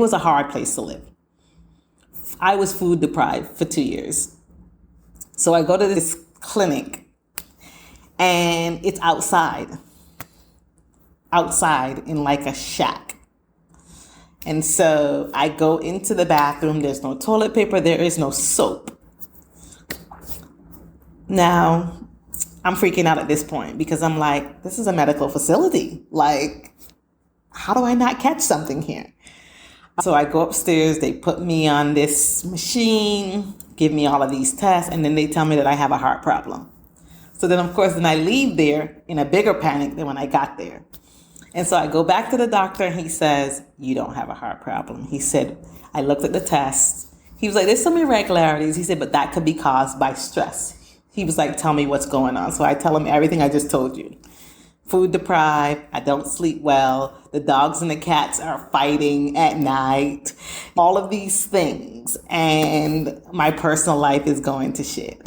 was a hard place to live. I was food deprived for 2 years. So I go to this clinic and it's outside in like a shack. And so I go into the bathroom. There's no toilet paper. There is no soap. Now, I'm freaking out at this point because I'm like, this is a medical facility. Like, how do I not catch something here? So I go upstairs. They put me on this machine, give me all of these tests, and then they tell me that I have a heart problem. So then, of course, then I leave there in a bigger panic than when I got there. And so I go back to the doctor and he says, you don't have a heart problem. He said, I looked at the tests. He was like, there's some irregularities. He said, but that could be caused by stress. He was like, tell me what's going on. So I tell him everything I just told you. Food deprived. I don't sleep well. The dogs and the cats are fighting at night. All of these things. And my personal life is going to shit.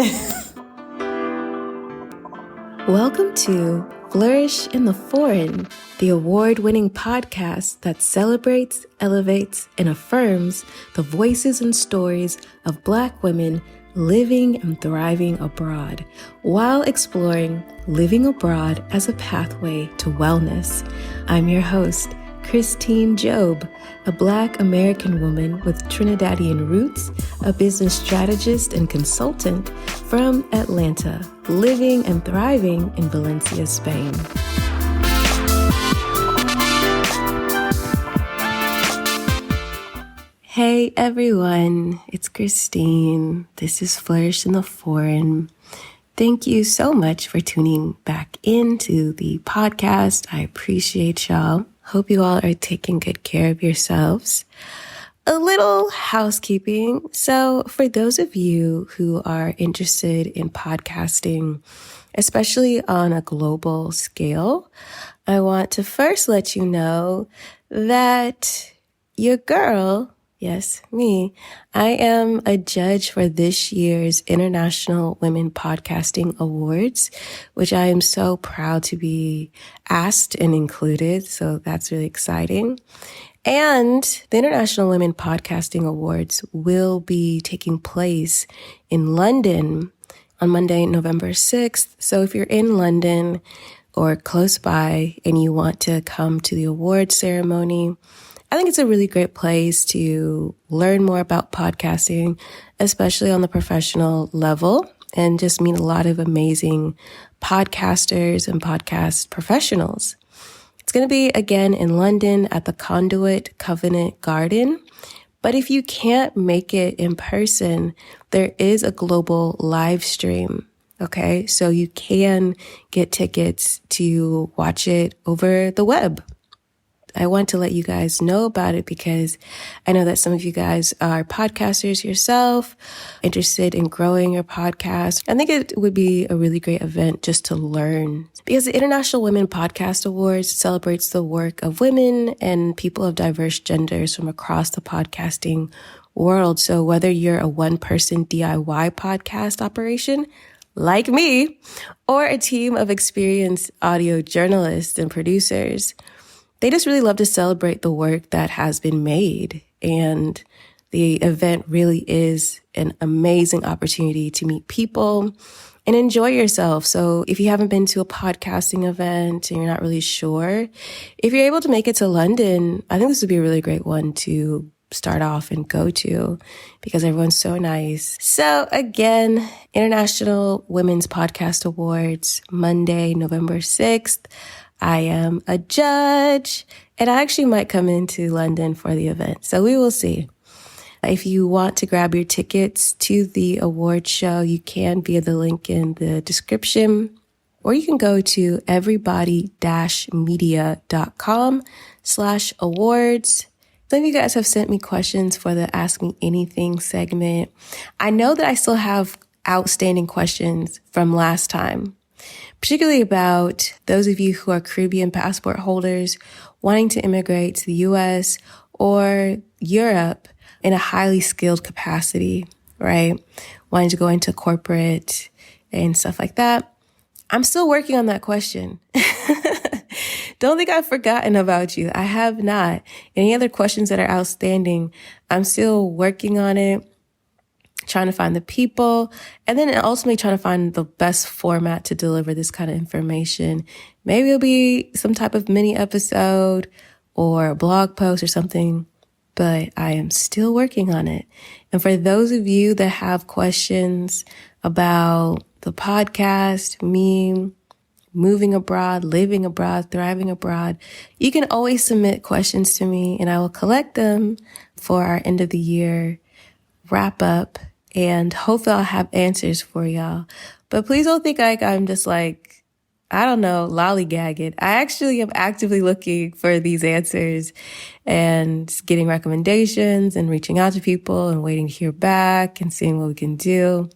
Welcome to Flourish in the Foreign, the award-winning podcast that celebrates, elevates, and affirms the voices and stories of Black women living and thriving abroad while exploring living abroad as a pathway to wellness. I'm your host, Christine Job, a Black American woman with Trinidadian roots, a business strategist and consultant from Atlanta, living and thriving in Valencia, Spain. Hey everyone, it's Christine. This is Flourish in the Foreign. Thank you so much for tuning back into the podcast. I appreciate y'all. Hope you all are taking good care of yourselves. A little housekeeping. So for those of you who are interested in podcasting, especially on a global scale, I want to first let you know that your girl, yes, me, I am a judge for this year's International Women Podcasting Awards, which I am so proud to be asked and included. So that's really exciting. And the International Women Podcasting Awards will be taking place in London on Monday, November 6th. So if you're in London or close by and you want to come to the award ceremony, I think it's a really great place to learn more about podcasting, especially on the professional level, and just meet a lot of amazing podcasters and podcast professionals. It's going to be again in London at the Conduit Covent Garden. But if you can't make it in person, there is a global live stream. Okay, so you can get tickets to watch it over the web. I want to let you guys know about it because I know that some of you guys are podcasters yourself, interested in growing your podcast. I think it would be a really great event just to learn, because the International Women Podcast Awards celebrates the work of women and people of diverse genders from across the podcasting world. So whether you're a one-person DIY podcast operation like me, or a team of experienced audio journalists and producers, they just really love to celebrate the work that has been made. And the event really is an amazing opportunity to meet people and enjoy yourself. So if you haven't been to a podcasting event and you're not really sure, if you're able to make it to London, I think this would be a really great one to start off and go to because everyone's so nice. So again, International Women's Podcast Awards, Monday, November 6th. I am a judge, and I actually might come into London for the event. So we will see. If you want to grab your tickets to the award show, you can via the link in the description, or you can go to everybody-media.com/awards. Some of you guys have sent me questions for the Ask Me Anything segment. I know that I still have outstanding questions from last time, particularly about those of you who are Caribbean passport holders wanting to immigrate to the US or Europe in a highly skilled capacity, right? Wanting to go into corporate and stuff like that. I'm still working on that question. Don't think I've forgotten about you. I have not. Any other questions that are outstanding, I'm still working on it, trying to find the people, and then ultimately trying to find the best format to deliver this kind of information. Maybe it'll be some type of mini episode or a blog post or something, but I am still working on it. And for those of you that have questions about the podcast, me, moving abroad, living abroad, thriving abroad, you can always submit questions to me and I will collect them for our end of the year wrap up, and hopefully I'll have answers for y'all. But please don't think like I'm just like, I don't know, lollygagging. I actually am actively looking for these answers and getting recommendations and reaching out to people and waiting to hear back and seeing what we can do.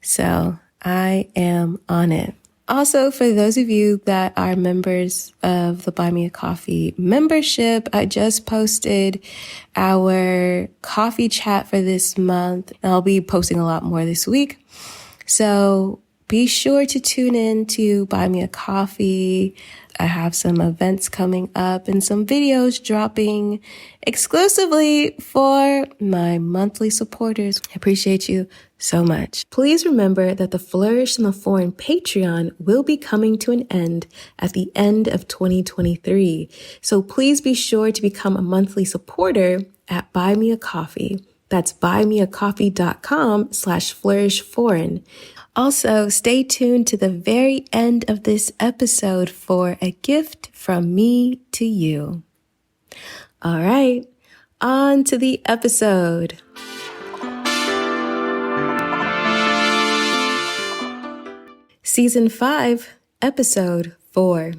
So I am on it. Also, for those of you that are members of the Buy Me a Coffee membership, I just posted our coffee chat for this month. I'll be posting a lot more this week. So be sure to tune in to Buy Me a Coffee. I have some events coming up and some videos dropping exclusively for my monthly supporters. I appreciate you so much. Please remember that the Flourish in the Foreign Patreon will be coming to an end at the end of 2023. So please be sure to become a monthly supporter at Buy Me a Coffee. That's buymeacoffee.com/flourishforeign. Also, stay tuned to the very end of this episode for a gift from me to you. All right, on to the episode. Season 5, Episode 4.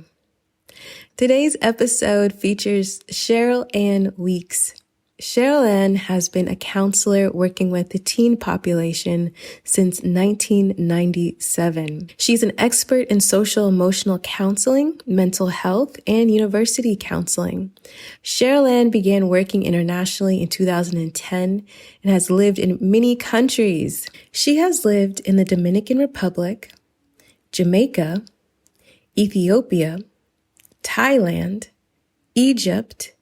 Today's episode features Cheryl-Ann Weekes. Cheryl-Ann has been a counselor working with the teen population since 1997. She's an expert in social emotional counseling, mental health, and university counseling. Cheryl-Ann began working internationally in 2010 and has lived in many countries. She has lived in the Dominican Republic, Jamaica, Ethiopia, Thailand, Egypt,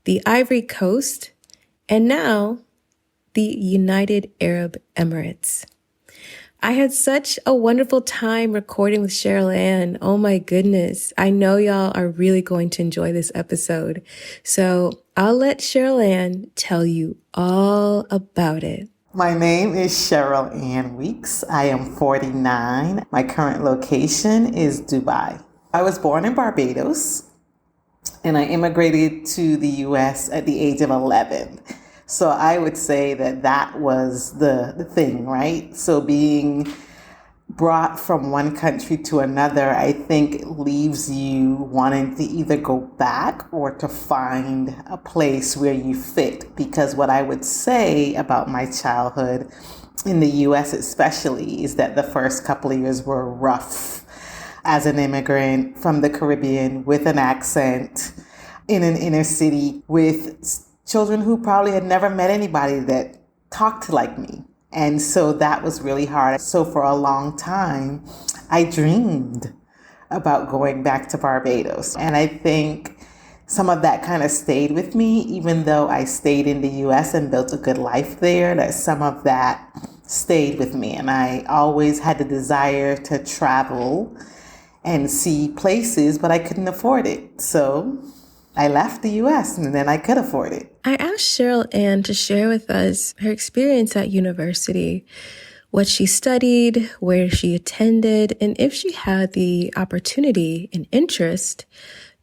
the Ivory Coast, and now the United Arab Emirates. I had such a wonderful time recording with Cheryl-Ann. Oh my goodness. I know y'all are really going to enjoy this episode. So I'll let Cheryl-Ann tell you all about it. My name is Cheryl-Ann Weekes. I am 49. My current location is Dubai. I was born in Barbados, and I immigrated to the U.S. at the age of 11. So I would say that that was the thing, right? So being brought from one country to another, I think leaves you wanting to either go back or to find a place where you fit. Because what I would say about my childhood in the U.S. especially is that the first couple of years were rough. As an immigrant from the Caribbean with an accent in an inner city with children who probably had never met anybody that talked like me. And so that was really hard. So for a long time, I dreamed about going back to Barbados. And I think some of that kind of stayed with me, even though I stayed in the US and built a good life there, that some of that stayed with me. And I always had the desire to travel and see places, but I couldn't afford it. So I left the US and then I could afford it. I asked Cheryl-Ann to share with us her experience at university, what she studied, where she attended, and if she had the opportunity and interest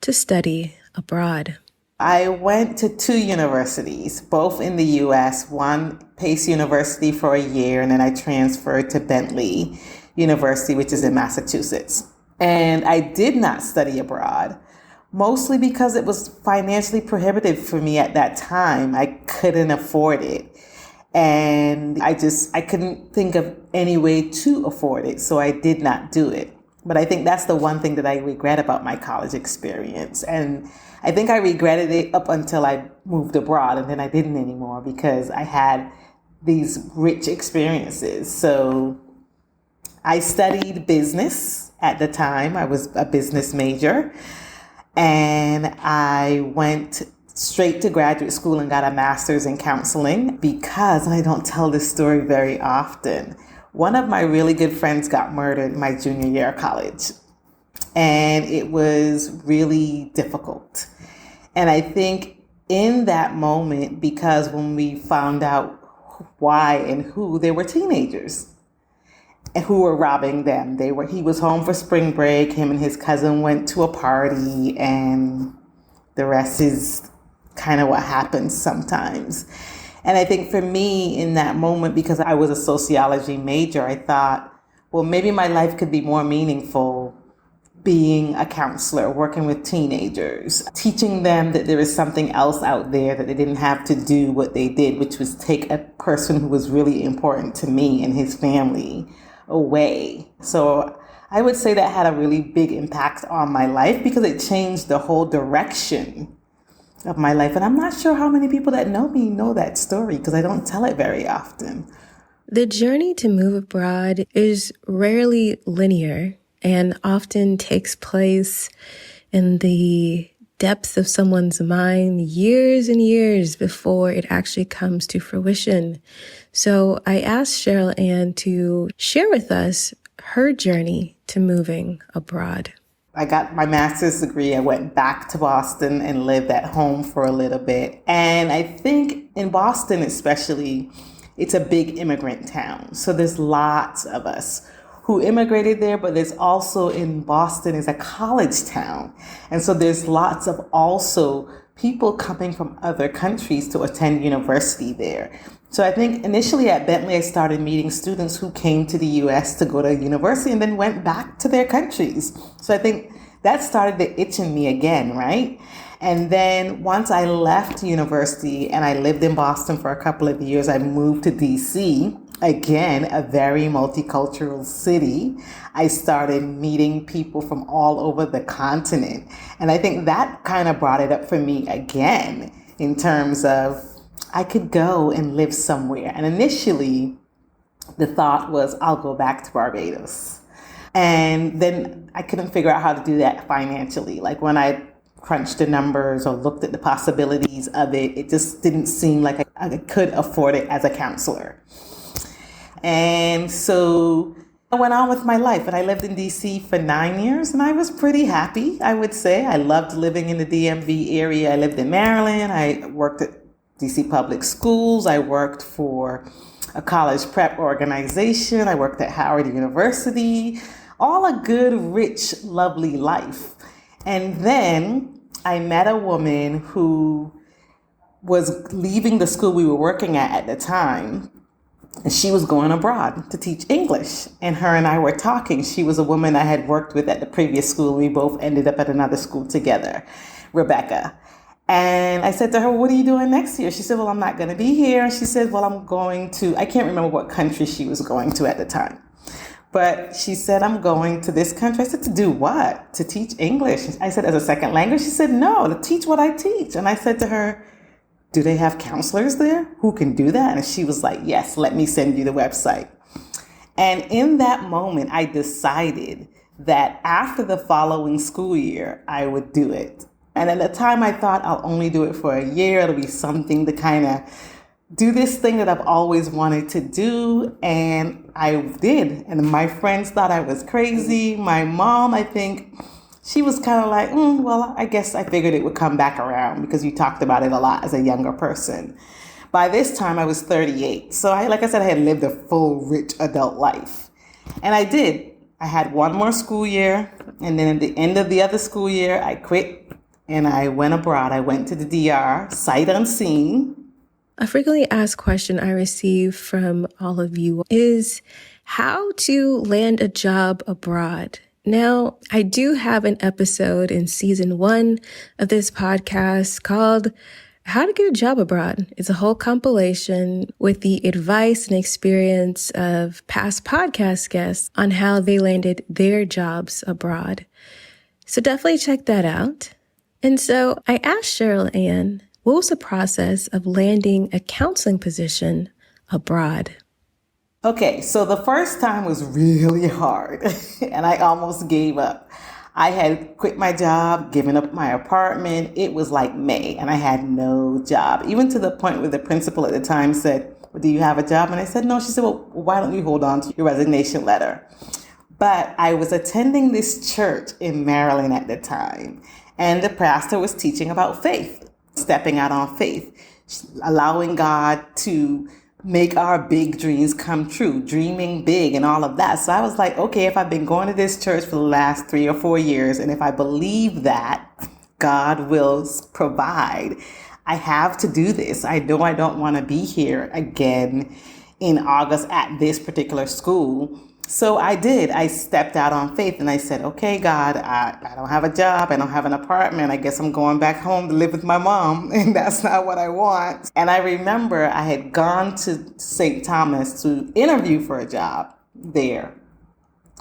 to study abroad. I went to 2 universities, both in the US, one Pace University for a year, and then I transferred to Bentley University, which is in Massachusetts. And I did not study abroad, mostly because it was financially prohibitive for me at that time. I couldn't afford it. And I couldn't think of any way to afford it. So I did not do it. But I think that's the one thing that I regret about my college experience. And I think I regretted it up until I moved abroad, and then I didn't anymore because I had these rich experiences. So I studied business at the time. I was a business major. And I went straight to graduate school and got a master's in counseling because, and I don't tell this story very often, one of my really good friends got murdered my junior year of college. And it was really difficult. And I think in that moment, because when we found out why and who, they were teenagers who were robbing them. He was home for spring break. Him and his cousin went to a party, and the rest is kind of what happens sometimes. And I think for me in that moment, because I was a sociology major, I thought, well, maybe my life could be more meaningful being a counselor, working with teenagers, teaching them that there is something else out there, that they didn't have to do what they did, which was take a person who was really important to me and his family away. So I would say that had a really big impact on my life because it changed the whole direction of my life. And I'm not sure how many people that know me know that story because I don't tell it very often. The journey to move abroad is rarely linear and often takes place in the depths of someone's mind years and years before it actually comes to fruition. So I asked Cheryl-Ann to share with us her journey to moving abroad. I got my master's degree. I went back to Boston and lived at home for a little bit. And I think in Boston especially, it's a big immigrant town. So there's lots of us who immigrated there, but there's also in Boston is a college town. And so there's lots of also people coming from other countries to attend university there. So I think initially at Bentley, I started meeting students who came to the US to go to university and then went back to their countries. So I think that started the itch in me again, right? And then once I left university and I lived in Boston for a couple of years, I moved to DC. Again, a very multicultural city. I started meeting people from all over the continent. And I think that kind of brought it up for me again in terms of I could go and live somewhere. And initially, the thought was I'll go back to Barbados. And then I couldn't figure out how to do that financially. Like when I crunched the numbers or looked at the possibilities of it, it just didn't seem like I could afford it as a counselor. And so I went on with my life and I lived in DC for 9 years and I was pretty happy, I would say. I loved living in the DMV area. I lived in Maryland. I worked at DC public schools. I worked for a college prep organization. I worked at Howard University. All a good, rich, lovely life. And then I met a woman who was leaving the school we were working at the time. And she was going abroad to teach English. And her and I were talking. She was a woman I had worked with at the previous school. We both ended up at another school together, Rebecca. And I said to her, what are you doing next year? She said, well, I'm not going to be here. She said, well, I'm going to, I can't remember what country she was going to at the time. But she said, I'm going to this country. I said, to do what? To teach English. I said, as a second language? She said, no, to teach what I teach. And I said to her, do they have counselors there who can do that? And she was like, yes, let me send you the website. And in that moment, I decided that after the following school year, I would do it. And at the time, I thought I'll only do it for a year. It'll be something to kind of do this thing that I've always wanted to do. And I did. And my friends thought I was crazy. My mom, I think, she was kind of like, well, I guess I figured it would come back around because you talked about it a lot as a younger person. By this time, I was 38. So like I said, I had lived a full, rich adult life. And I did. I had one more school year. And then at the end of the other school year, I quit and I went abroad. I went to the DR, sight unseen. A frequently asked question I receive from all of you is how to land a job abroad. Now, I do have an episode in season 1 of this podcast called How to Get a Job Abroad. It's a whole compilation with the advice and experience of past podcast guests on how they landed their jobs abroad. So definitely check that out. And so I asked Cheryl-Ann, what was the process of landing a counseling position abroad? Okay, so the first time was really hard and I almost gave up. I had quit my job, given up my apartment. It was like May, and I had no job, even to the point where the principal at the time said, well, do you have a job? And I said, no. She said, well, why don't you hold on to your resignation letter? But I was attending this church in Maryland at the time, and the pastor was teaching about faith, stepping out on faith, allowing God to make our big dreams come true, dreaming big and all of that. So I was like, okay, if I've been going to this church for the last 3 or 4 years, and if I believe that God will provide, I have to do this. I know I don't want to be here again in August at this particular school. So I did. I stepped out on faith and I said, okay, God, I don't have a job. I don't have an apartment. I guess I'm going back home to live with my mom. And that's not what I want. And I remember I had gone to St. Thomas to interview for a job there.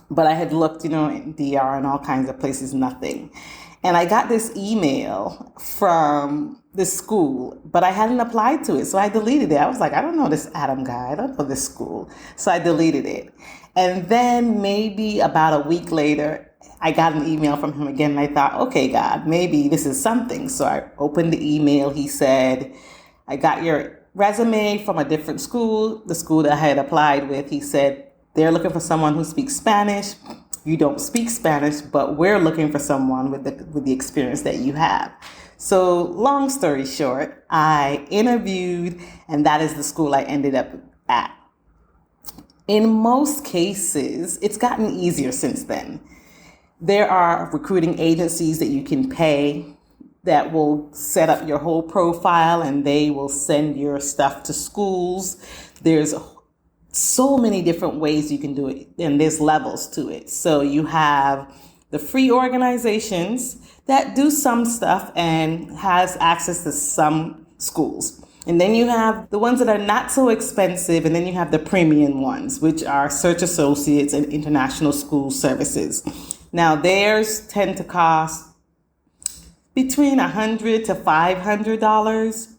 But I had looked, in DR and all kinds of places, nothing. And I got this email from the school, but I hadn't applied to it. So I deleted it. I was like, I don't know this Adam guy. I don't know this school. So I deleted it. And then maybe about a week later, I got an email from him again. And I thought, okay, God, maybe this is something. So I opened the email. He said, I got your resume from a different school, the school that I had applied with. He said, they're looking for someone who speaks Spanish. You don't speak Spanish, but we're looking for someone with the experience that you have. So long story short, I interviewed, and that is the school I ended up at. In most cases, it's gotten easier since then. There are recruiting agencies that you can pay that will set up your whole profile, and they will send your stuff to schools. There's so many different ways you can do it, and there's levels to it. So you have the free organizations that do some stuff and has access to some schools. And then you have the ones that are not so expensive, and then you have the premium ones, which are Search Associates and International School Services. Now, theirs tend to cost between $100 to $500.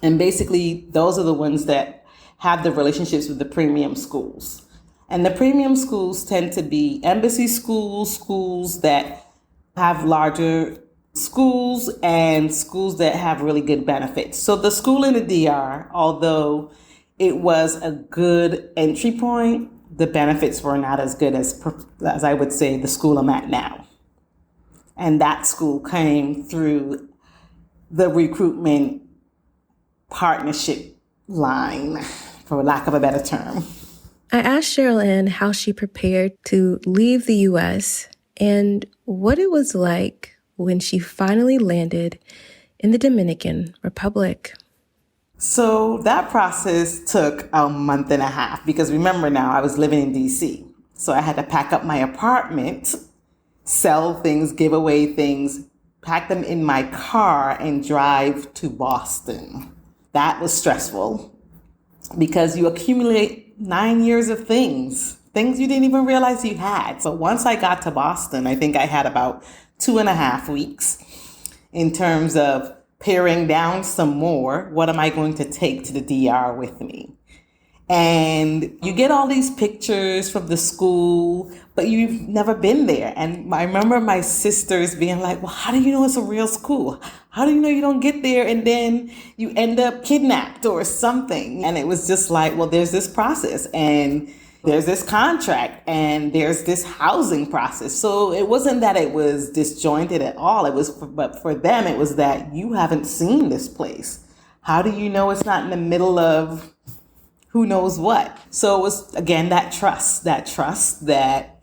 And basically, those are the ones that have the relationships with the premium schools. And the premium schools tend to be embassy schools, schools that have larger schools, and schools that have really good benefits. So the school in the DR, although it was a good entry point, the benefits were not as good as I would say the school I'm at now. And that school came through the recruitment partnership line, for lack of a better term. I asked Cheryl-Ann how she prepared to leave the U.S. and what it was like when she finally landed in the Dominican Republic. So that process took a month and a half, because remember now, I was living in DC. So I had to pack up my apartment, sell things, give away things, pack them in my car, and drive to Boston. That was stressful, because you accumulate 9 years of things you didn't even realize you had. So once I got to Boston, I think I had about 2.5 weeks in terms of paring down some more. What am I going to take to the DR with me? And you get all these pictures from the school, but you've never been there. And I remember my sisters being like, well, how do you know it's a real school? How do you know you don't get there and then you end up kidnapped or something? And it was just like, well, there's this process, and there's this contract, and there's this housing process. So it wasn't that it was disjointed at all. But for them, it was that you haven't seen this place. How do you know it's not in the middle of who knows what? So it was, again, that trust that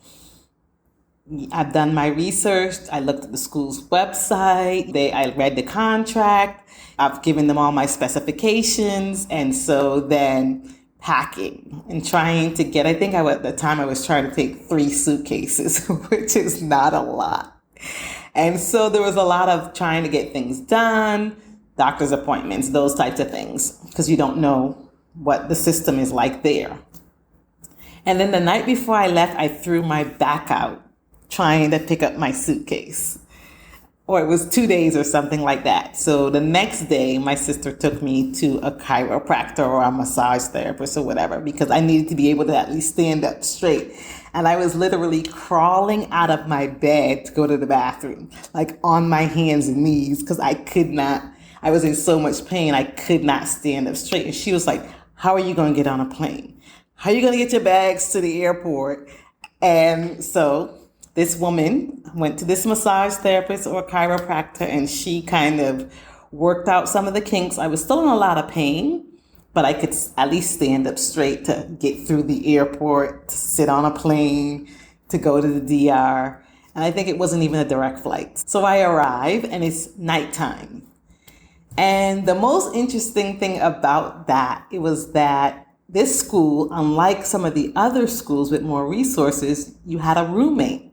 I've done my research. I looked at the school's website. I read the contract. I've given them all my specifications. And so then packing and trying to get, at the time I was trying to take 3 suitcases, which is not a lot. And so there was a lot of trying to get things done, doctor's appointments, those types of things, because you don't know what the system is like there. And then the night before I left, I threw my back out trying to pick up my suitcase. Or it was 2 days or something like that. So the next day, my sister took me to a chiropractor or a massage therapist or whatever, because I needed to be able to at least stand up straight. And I was literally crawling out of my bed to go to the bathroom, like on my hands and knees, because I was in so much pain, I could not stand up straight. And she was like, how are you going to get on a plane? How are you going to get your bags to the airport? And so this woman went to this massage therapist or chiropractor, and she kind of worked out some of the kinks. I was still in a lot of pain, but I could at least stand up straight to get through the airport, to sit on a plane, to go to the DR. And I think it wasn't even a direct flight. So I arrive and it's nighttime. And the most interesting thing about that, it was that this school, unlike some of the other schools with more resources, you had a roommate.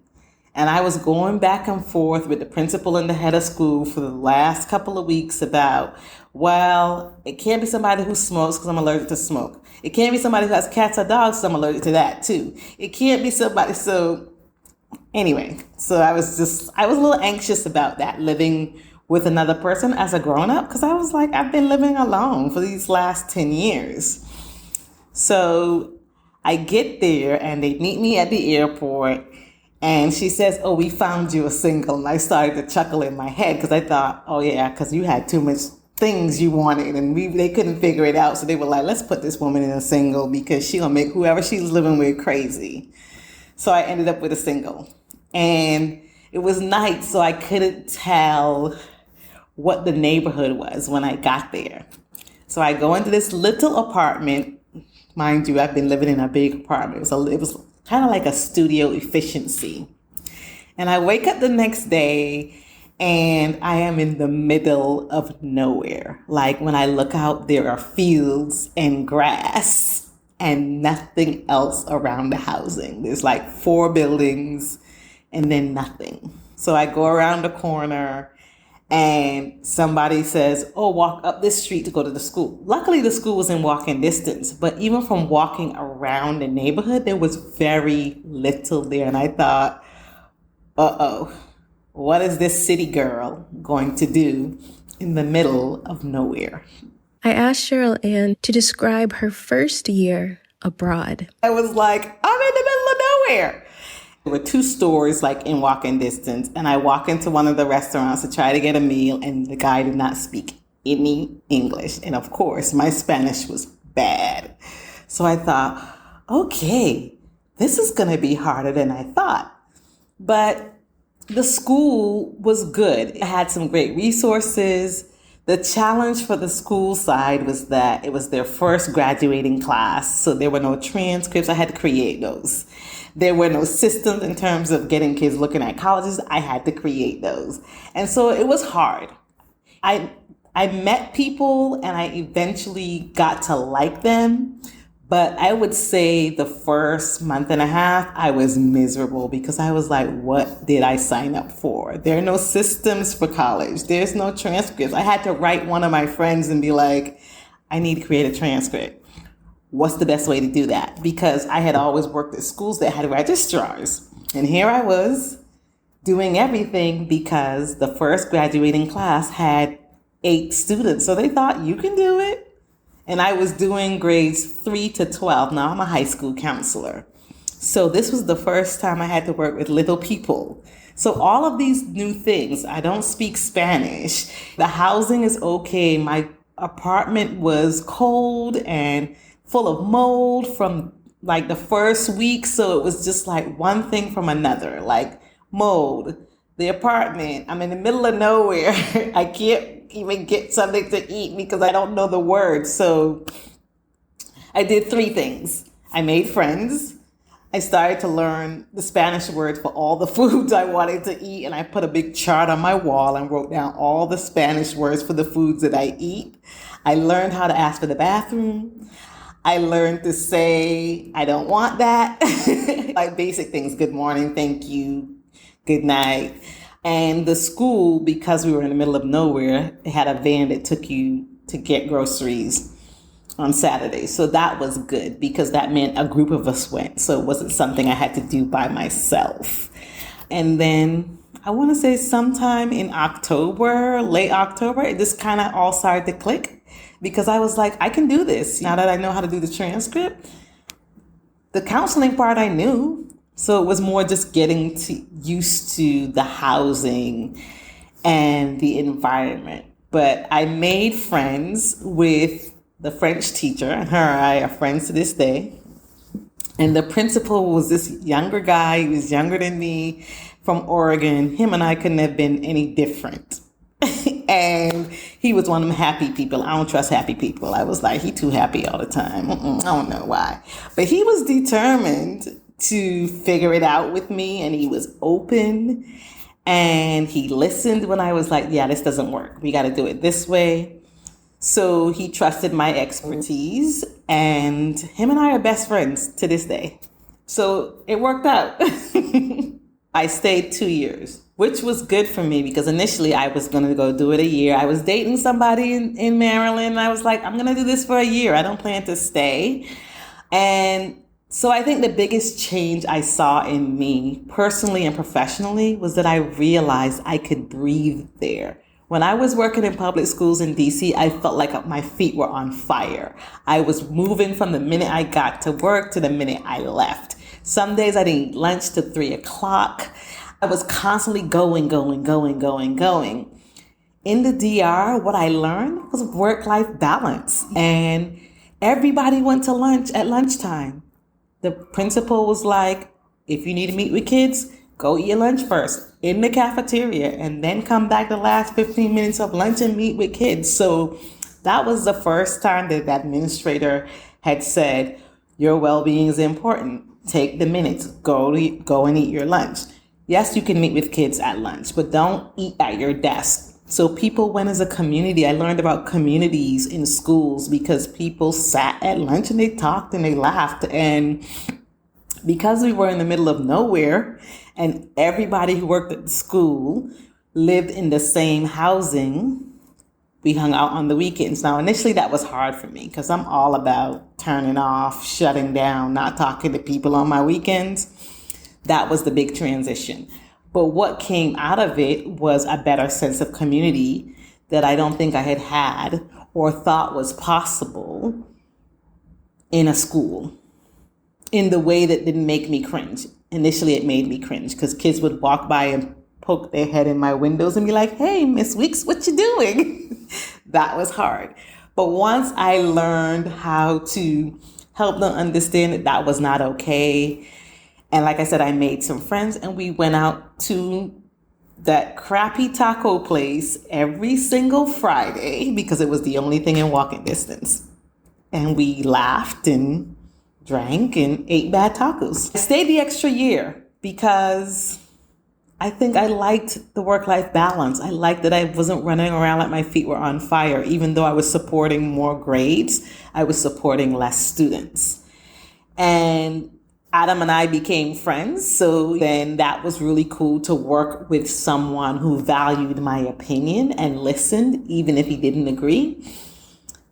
And I was going back and forth with the principal and the head of school for the last couple of weeks about, well, it can't be somebody who smokes because I'm allergic to smoke. It can't be somebody who has cats or dogs because I'm allergic to that too. It can't be somebody. So anyway, so I was a little anxious about that, living with another person as a grown-up, because I was like, I've been living alone for these last 10 years. So I get there and they meet me at the airport. And she says, oh, we found you a single. And I started to chuckle in my head because I thought, oh, yeah, because you had too much things you wanted. And they couldn't figure it out. So they were like, let's put this woman in a single because she'll make whoever she's living with crazy. So I ended up with a single. And it was night, so I couldn't tell what the neighborhood was when I got there. So I go into this little apartment. Mind you, I've been living in a big apartment. It was kind of like a studio efficiency. And I wake up the next day and I am in the middle of nowhere. Like when I look out, there are fields and grass and nothing else around the housing. There's like 4 buildings and then nothing. So I go around the corner and somebody says, oh, walk up this street to go to the school. Luckily, the school was in walking distance, but even from walking around the neighborhood, there was very little there. And I thought, uh-oh, what is this city girl going to do in the middle of nowhere? I asked Cheryl-Ann to describe her first year abroad. I was like, I'm in the middle of nowhere. There were 2 stores like in walking distance, and I walk into one of the restaurants to try to get a meal, and the guy did not speak any English. And of course, my Spanish was bad. So I thought, okay, this is going to be harder than I thought. But the school was good. It had some great resources. The challenge for the school side was that it was their first graduating class, so there were no transcripts. I had to create those. There were no systems in terms of getting kids looking at colleges. I had to create those. And so it was hard. I met people and I eventually got to like them. But I would say the first month and a half, I was miserable because I was like, what did I sign up for? There are no systems for college. There's no transcripts. I had to write one of my friends and be like, I need to create a transcript. What's the best way to do that? Because I had always worked at schools that had registrars. And here I was doing everything because the first graduating class had 8 students. So they thought, you can do it. And I was doing grades 3 to 12. Now I'm a high school counselor. So this was the first time I had to work with little people. So all of these new things, I don't speak Spanish. The housing is okay. My apartment was cold and full of mold from like the first week. So it was just like one thing from another, like mold, the apartment. I'm in the middle of nowhere. I can't even get something to eat because I don't know the words. So I did 3 things. I made friends. I started to learn the Spanish words for all the foods I wanted to eat. And I put a big chart on my wall and wrote down all the Spanish words for the foods that I eat. I learned how to ask for the bathroom. I learned to say, I don't want that. Like basic things. Good morning. Thank you. Good night. And the school, because we were in the middle of nowhere, it had a van that took you to get groceries on Saturday. So that was good because that meant a group of us went. So it wasn't something I had to do by myself. And then I want to say sometime in October, late October, it just kind of all started to click because I was like, I can do this. Now that I know how to do the transcript, the counseling part I knew. So it was more just getting used to the housing and the environment. But I made friends with the French teacher, and her and I are friends to this day. And the principal was this younger guy. He was younger than me, from Oregon. Him and I couldn't have been any different. And he was one of them happy people. I don't trust happy people. I was like, he too happy all the time. I don't know why. But he was determined to figure it out with me, and he was open, and he listened when I was like, yeah, this doesn't work. We got to do it this way. So he trusted my expertise, and him and I are best friends to this day. So it worked out. I stayed 2 years, which was good for me because initially I was going to go do it a year. I was dating somebody in Maryland. And I was like, I'm going to do this for a year. I don't plan to stay. And so I think the biggest change I saw in me personally and professionally was that I realized I could breathe there. When I was working in public schools in DC, I felt like my feet were on fire. I was moving from the minute I got to work to the minute I left. Some days I didn't eat lunch till 3 o'clock. I was constantly going. In the DR, what I learned was work-life balance. And everybody went to lunch at lunchtime. The principal was like, if you need to meet with kids, go eat your lunch first in the cafeteria and then come back the last 15 minutes of lunch and meet with kids. So that was the first time that the administrator had said, your well-being is important. Take the minutes, go and eat your lunch. Yes, you can meet with kids at lunch, but don't eat at your desk. So people went as a community. I learned about communities in schools because people sat at lunch and they talked and they laughed. And because we were in the middle of nowhere and everybody who worked at the school lived in the same housing, we hung out on the weekends. Now, initially that was hard for me because I'm all about turning off, shutting down, not talking to people on my weekends. That was the big transition. But what came out of it was a better sense of community that I don't think I had or thought was possible in a school in the way that didn't make me cringe. Initially, it made me cringe because kids would walk by and poke their head in my windows and be like, hey, Miss Weekes, what you doing? That was hard. But once I learned how to help them understand that that was not okay, and like I said, I made some friends and we went out to that crappy taco place every single Friday because it was the only thing in walking distance. And we laughed and drank and ate bad tacos. I stayed the extra year because I think I liked the work-life balance. I liked that I wasn't running around like my feet were on fire. Even though I was supporting more grades, I was supporting less students. And Adam and I became friends. So then that was really cool to work with someone who valued my opinion and listened, even if he didn't agree.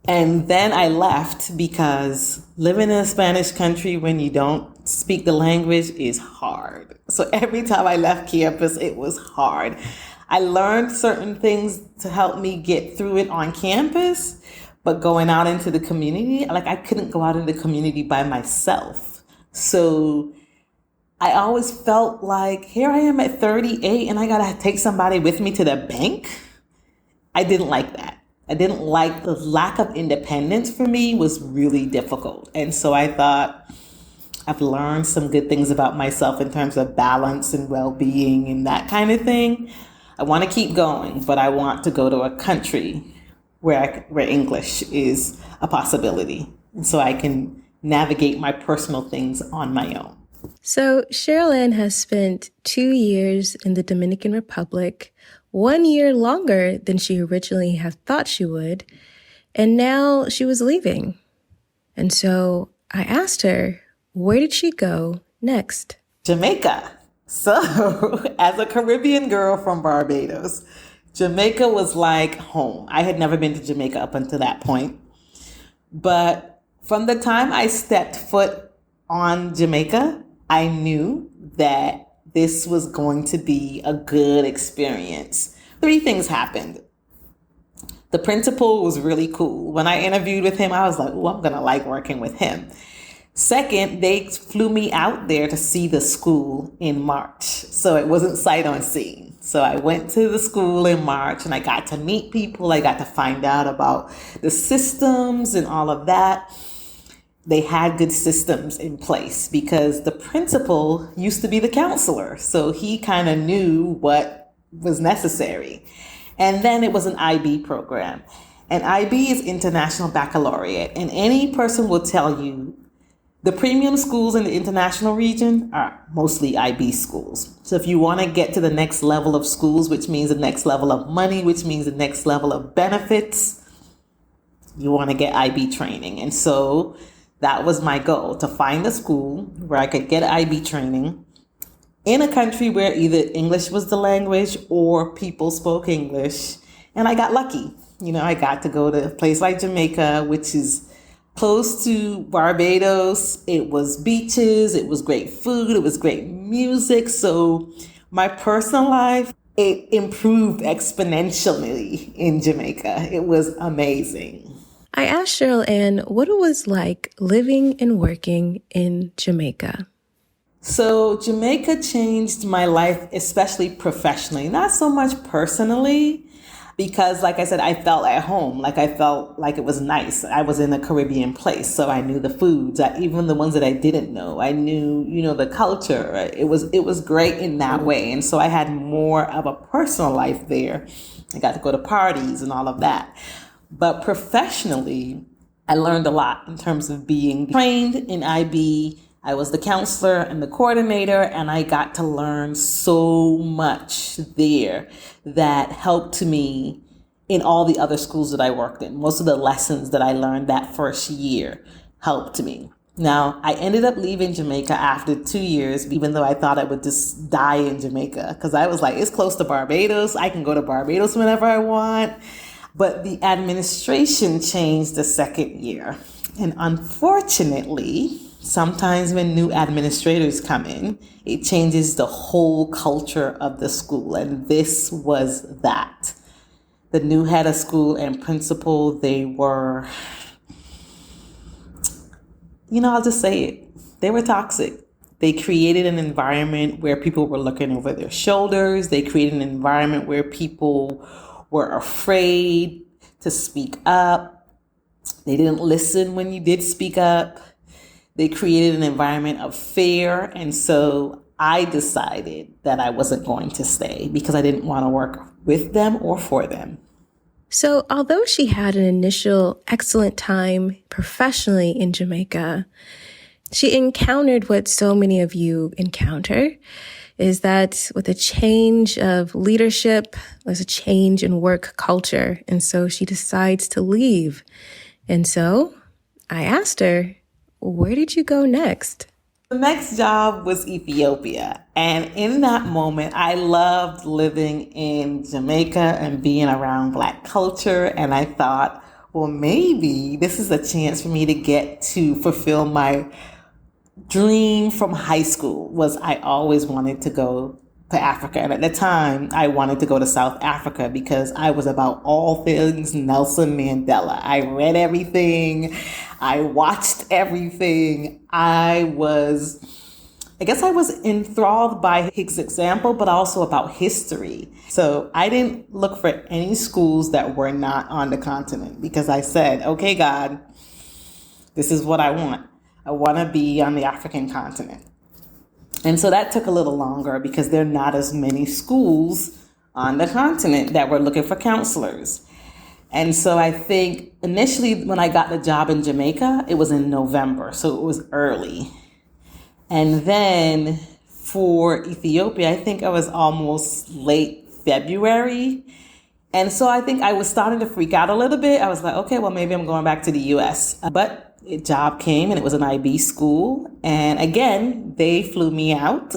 And then I left because living in a Spanish country when you don't speak the language is hard. So every time I left campus, it was hard. I learned certain things to help me get through it on campus, but going out into the community, like I couldn't go out in the community by myself. So I always felt like here I am at 38 and I got to take somebody with me to the bank. I didn't like that. I didn't like the lack of independence for me was really difficult. And so I thought I've learned some good things about myself in terms of balance and well-being and that kind of thing. I want to keep going, but I want to go to a country where English is a possibility. And so I can navigate my personal things on my own. So Cheryl-Ann has spent 2 years in the Dominican Republic, 1 year longer than she originally had thought she would, and now she was leaving. And so I asked her, where did she go next? Jamaica. So as a Caribbean girl from Barbados, Jamaica was like home. I had never been to Jamaica up until that point. But from the time I stepped foot on Jamaica, I knew that this was going to be a good experience. 3 things happened. The principal was really cool. When I interviewed with him, I was like, oh, I'm going to like working with him. Second, they flew me out there to see the school in March. So it wasn't sight unseen. So I went to the school in March and I got to meet people. I got to find out about the systems and all of that. They had good systems in place because the principal used to be the counselor. So he kind of knew what was necessary. And then it was an IB program. And IB is International Baccalaureate. And any person will tell you the premium schools in the international region are mostly IB schools. So if you want to get to the next level of schools, which means the next level of money, which means the next level of benefits, you want to get IB training. And so that was my goal, to find a school where I could get IB training in a country where either English was the language or people spoke English. And I got lucky. I got to go to a place like Jamaica, which is close to Barbados. It was beaches, it was great food, it was great music. So my personal life, it improved exponentially in Jamaica. It was amazing. I asked Cheryl-Ann what it was like living and working in Jamaica. So Jamaica changed my life, especially professionally, not so much personally, because like I said, I felt at home. Like I felt like it was nice. I was in a Caribbean place, so I knew the foods, even the ones that I didn't know. I knew, the culture. It was great in that way. And so I had more of a personal life there. I got to go to parties and all of that. But professionally, I learned a lot in terms of being trained in IB. I was the counselor and the coordinator, and I got to learn so much there that helped me in all the other schools that I worked in. Most of the lessons that I learned that first year helped me. Now, I ended up leaving Jamaica after 2 years, even though I thought I would just die in Jamaica, because I was like, it's close to Barbados. I can go to Barbados whenever I want. But the administration changed the second year. And unfortunately, sometimes when new administrators come in, it changes the whole culture of the school. And this was that. The new head of school and principal, they were, I'll just say it. They were toxic. They created an environment where people were looking over their shoulders. They created an environment where people were afraid to speak up. They didn't listen when you did speak up. They created an environment of fear. And so I decided that I wasn't going to stay because I didn't want to work with them or for them. So although she had an initial excellent time professionally in Jamaica, she encountered what so many of you encounter, is that with a change of leadership, there's a change in work culture. And so she decides to leave. And so I asked her, where did you go next? The next job was Ethiopia. And in that moment, I loved living in Jamaica and being around Black culture. And I thought, well, maybe this is a chance for me to get to fulfill my dream from high school. Was I always wanted to go to Africa. And at the time, I wanted to go to South Africa because I was about all things Nelson Mandela. I read everything. I watched everything. I guess I was enthralled by his example, but also about history. So I didn't look for any schools that were not on the continent because I said, okay, God, this is what I want. I want to be on the African continent. And so that took a little longer because there are not as many schools on the continent that were looking for counselors. And so I think initially when I got the job in Jamaica, it was in November, so it was early. And then for Ethiopia, I think I was almost late February. And so I think I was starting to freak out a little bit. I was like, okay, well, maybe I'm going back to the US. But a job came and it was an IB school. And again, they flew me out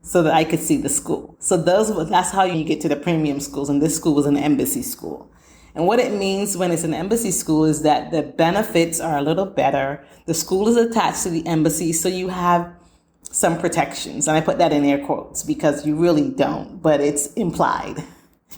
so that I could see the school. So that's how you get to the premium schools. And this school was an embassy school. And what it means when it's an embassy school is that the benefits are a little better. The school is attached to the embassy, so you have some protections. And I put that in air quotes because you really don't, but it's implied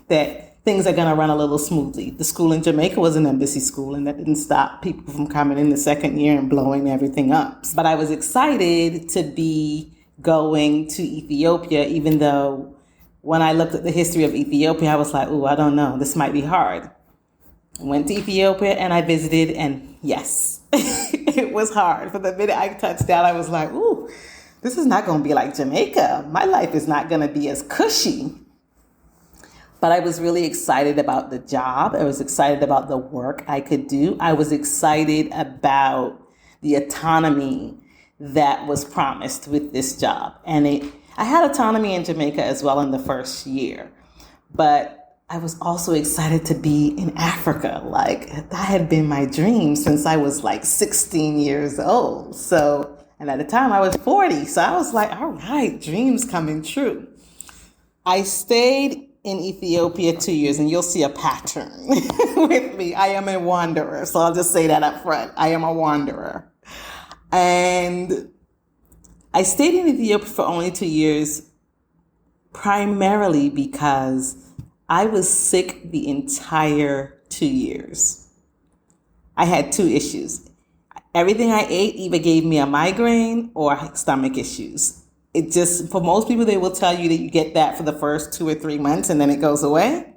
that things are going to run a little smoothly. The school in Jamaica was an embassy school, and that didn't stop people from coming in the second year and blowing everything up. But I was excited to be going to Ethiopia, even though when I looked at the history of Ethiopia, I was like, I don't know, this might be hard. I went to Ethiopia and I visited, and yes, it was hard. From the minute I touched down, I was like, this is not going to be like Jamaica. My life is not going to be as cushy. But I was really excited about the job. I was excited about the work I could do. I was excited about the autonomy that was promised with this job. And I had autonomy in Jamaica as well in the first year. But I was also excited to be in Africa. Like, that had been my dream since I was like 16 years old. And at the time I was 40. So I was like, all right, dreams coming true. I stayed in Ethiopia 2 years, and you'll see a pattern with me. I am a wanderer. So I'll just say that up front. I am a wanderer. And I stayed in Ethiopia for only 2 years, primarily because I was sick the entire 2 years. I had two issues. Everything I ate either gave me a migraine or stomach issues. It just, for most people, they will tell you that you get that for the first 2 or 3 months and then it goes away.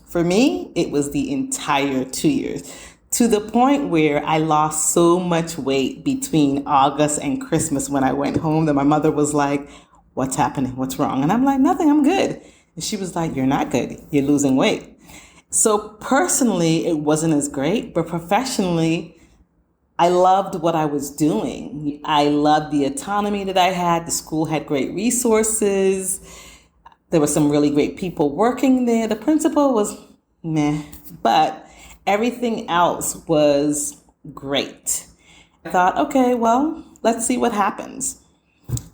For me, it was the entire 2 years, to the point where I lost so much weight between August and Christmas when I went home that my mother was like, what's happening? What's wrong? And I'm like, nothing, I'm good. And she was like, you're not good. You're losing weight. So personally, it wasn't as great, but professionally, I loved what I was doing. I loved the autonomy that I had. The school had great resources. There were some really great people working there. The principal was meh, but everything else was great. I thought, okay, well, let's see what happens.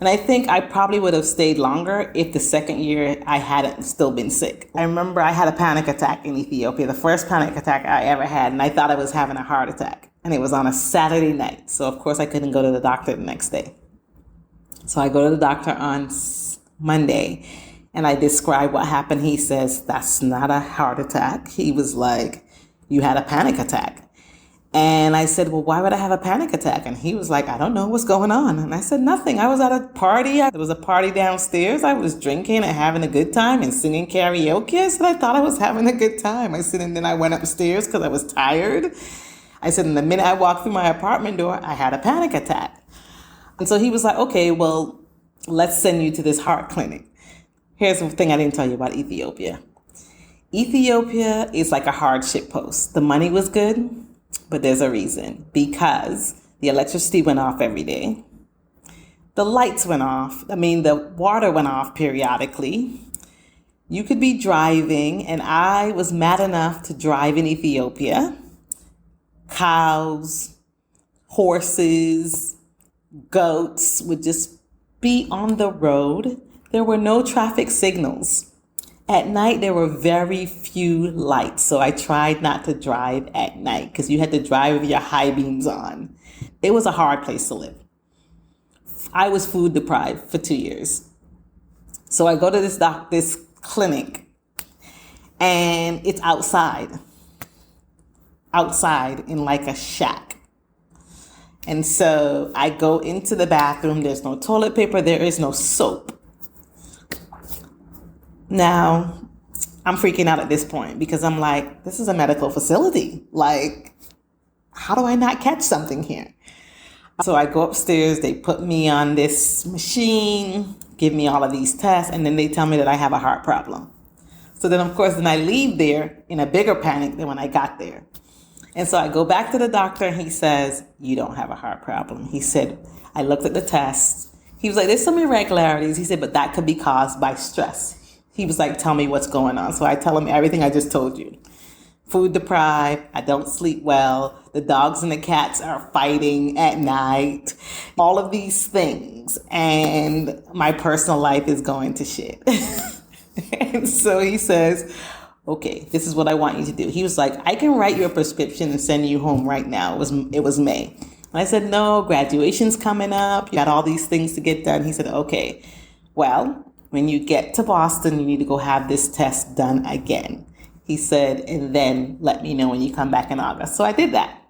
And I think I probably would have stayed longer if the second year I hadn't still been sick. I remember I had a panic attack in Ethiopia, the first panic attack I ever had, and I thought I was having a heart attack. And it was on a Saturday night. So, of course, I couldn't go to the doctor the next day. So I go to the doctor on Monday, and I describe what happened. He says, that's not a heart attack. He was like, you had a panic attack. And I said, well, why would I have a panic attack? And he was like, I don't know what's going on. And I said, nothing. I was at a party. There was a party downstairs. I was drinking and having a good time and singing karaoke. I said, I thought I was having a good time. I said, and then I went upstairs because I was tired. I said, and the minute I walked through my apartment door, I had a panic attack. And so he was like, okay, well, let's send you to this heart clinic. Here's the thing I didn't tell you about Ethiopia. Ethiopia is like a hardship post. The money was good, but there's a reason. Because the electricity went off every day. The lights went off. The water went off periodically. You could be driving, and I was mad enough to drive in Ethiopia. Cows, horses, goats would just be on the road. There were no traffic signals. At night, there were very few lights. So I tried not to drive at night because you had to drive with your high beams on. It was a hard place to live. I was food deprived for 2 years. So I go to this clinic, and it's outside in like a shack. And so I go into the bathroom. There's no toilet paper. There is no soap. Now, I'm freaking out at this point because I'm like, this is a medical facility. Like, how do I not catch something here? So I go upstairs. They put me on this machine, give me all of these tests, and then they tell me that I have a heart problem. So then, of course, I leave there in a bigger panic than when I got there. And so I go back to the doctor, and he says, you don't have a heart problem. He said, I looked at the tests. He was like, there's some irregularities. He said, but that could be caused by stress. He was like, tell me what's going on. So I tell him everything I just told you. Food deprived. I don't sleep well. The dogs and the cats are fighting at night. All of these things. And my personal life is going to shit. And so he says, okay, this is what I want you to do. He was like, I can write you a prescription and send you home right now. It was May. And I said, no, graduation's coming up. You got all these things to get done. He said, okay, well, when you get to Boston, you need to go have this test done again. He said, and then let me know when you come back in August. So I did that.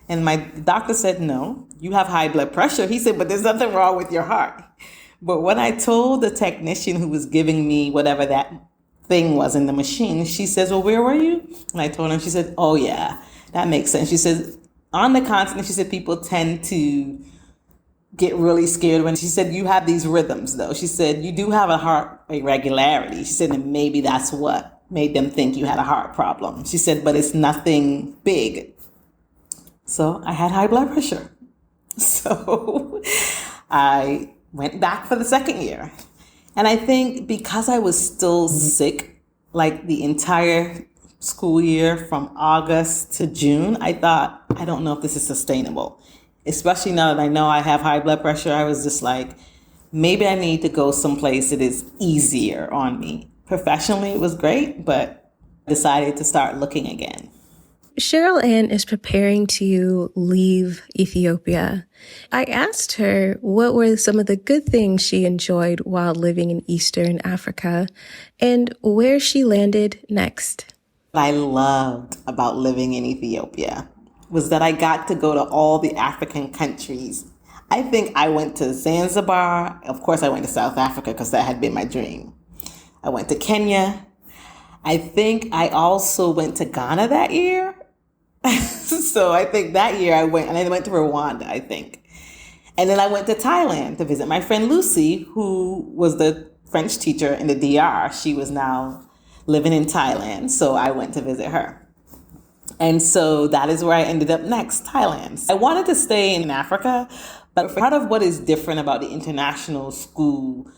And my doctor said, no, you have high blood pressure. He said, but there's nothing wrong with your heart. But when I told the technician who was giving me whatever that thing was in the machine, she says, well, where were you? And I told her, she said, oh yeah, that makes sense. She says, on the continent, she said, people tend to get really scared when, she said, you have these rhythms though. She said, you do have a heart irregularity. She said, and maybe that's what made them think you had a heart problem. She said, but it's nothing big. So I had high blood pressure. So I went back for the second year. And I think because I was still sick, like the entire school year from August to June, I thought, I don't know if this is sustainable. Especially now that I know I have high blood pressure, I was just like, maybe I need to go someplace that is easier on me. Professionally, it was great, but decided to start looking again. Cheryl-Ann is preparing to leave Ethiopia. I asked her what were some of the good things she enjoyed while living in Eastern Africa and where she landed next. What I loved about living in Ethiopia was that I got to go to all the African countries. I think I went to Zanzibar. Of course, I went to South Africa because that had been my dream. I went to Kenya. I think I also went to Ghana that year. So I think that year I went, and I went to Rwanda, I think. And then I went to Thailand to visit my friend Lucy, who was the French teacher in the DR. She was now living in Thailand. So I went to visit her. And so that is where I ended up next, Thailand. I wanted to stay in Africa, but part of what is different about the international school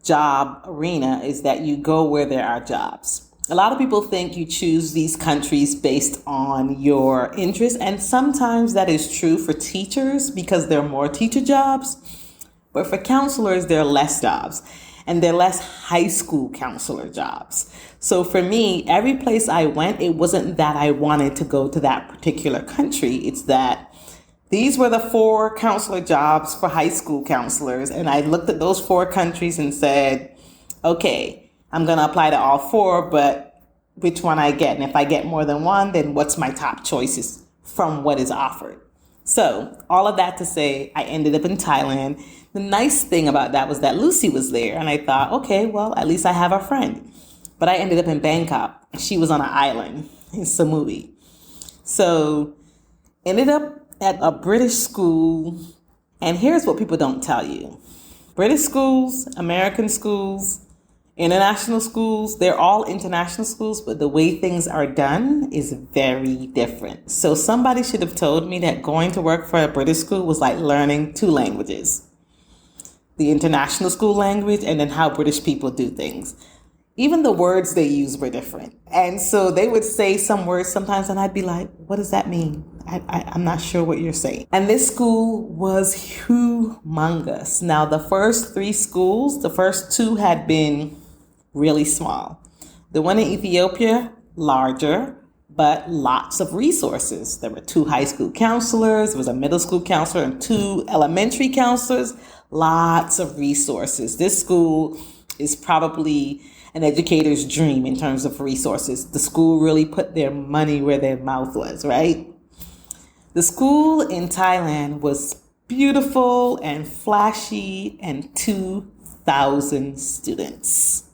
job arena is that you go where there are jobs. A lot of people think you choose these countries based on your interests, and sometimes that is true for teachers because there are more teacher jobs, but for counselors, there are less jobs, and there are less high school counselor jobs. So for me, every place I went, it wasn't that I wanted to go to that particular country. It's that these were the 4 counselor jobs for high school counselors, and I looked at those 4 countries and said, okay, I'm going to apply to all 4, but which one I get? And if I get more than one, then what's my top choices from what is offered? So all of that to say, I ended up in Thailand. The nice thing about that was that Lucy was there. And I thought, okay, well, at least I have a friend. But I ended up in Bangkok. She was on an island in Samui. So ended up at a British school. And here's what people don't tell you. British schools, American schools, international schools, they're all international schools, but the way things are done is very different. So somebody should have told me that going to work for a British school was like learning 2 languages. The international school language and then how British people do things. Even the words they use were different. And so they would say some words sometimes and I'd be like, what does that mean? I'm not sure what you're saying. And this school was humongous. Now, the first 3 schools, the first 2 had been really small. The one in Ethiopia, larger, but lots of resources. There were 2 high school counselors, there was a middle school counselor and 2 elementary counselors, lots of resources. This school is probably an educator's dream in terms of resources. The school really put their money where their mouth was, right? The school in Thailand was beautiful and flashy and 2,000 students.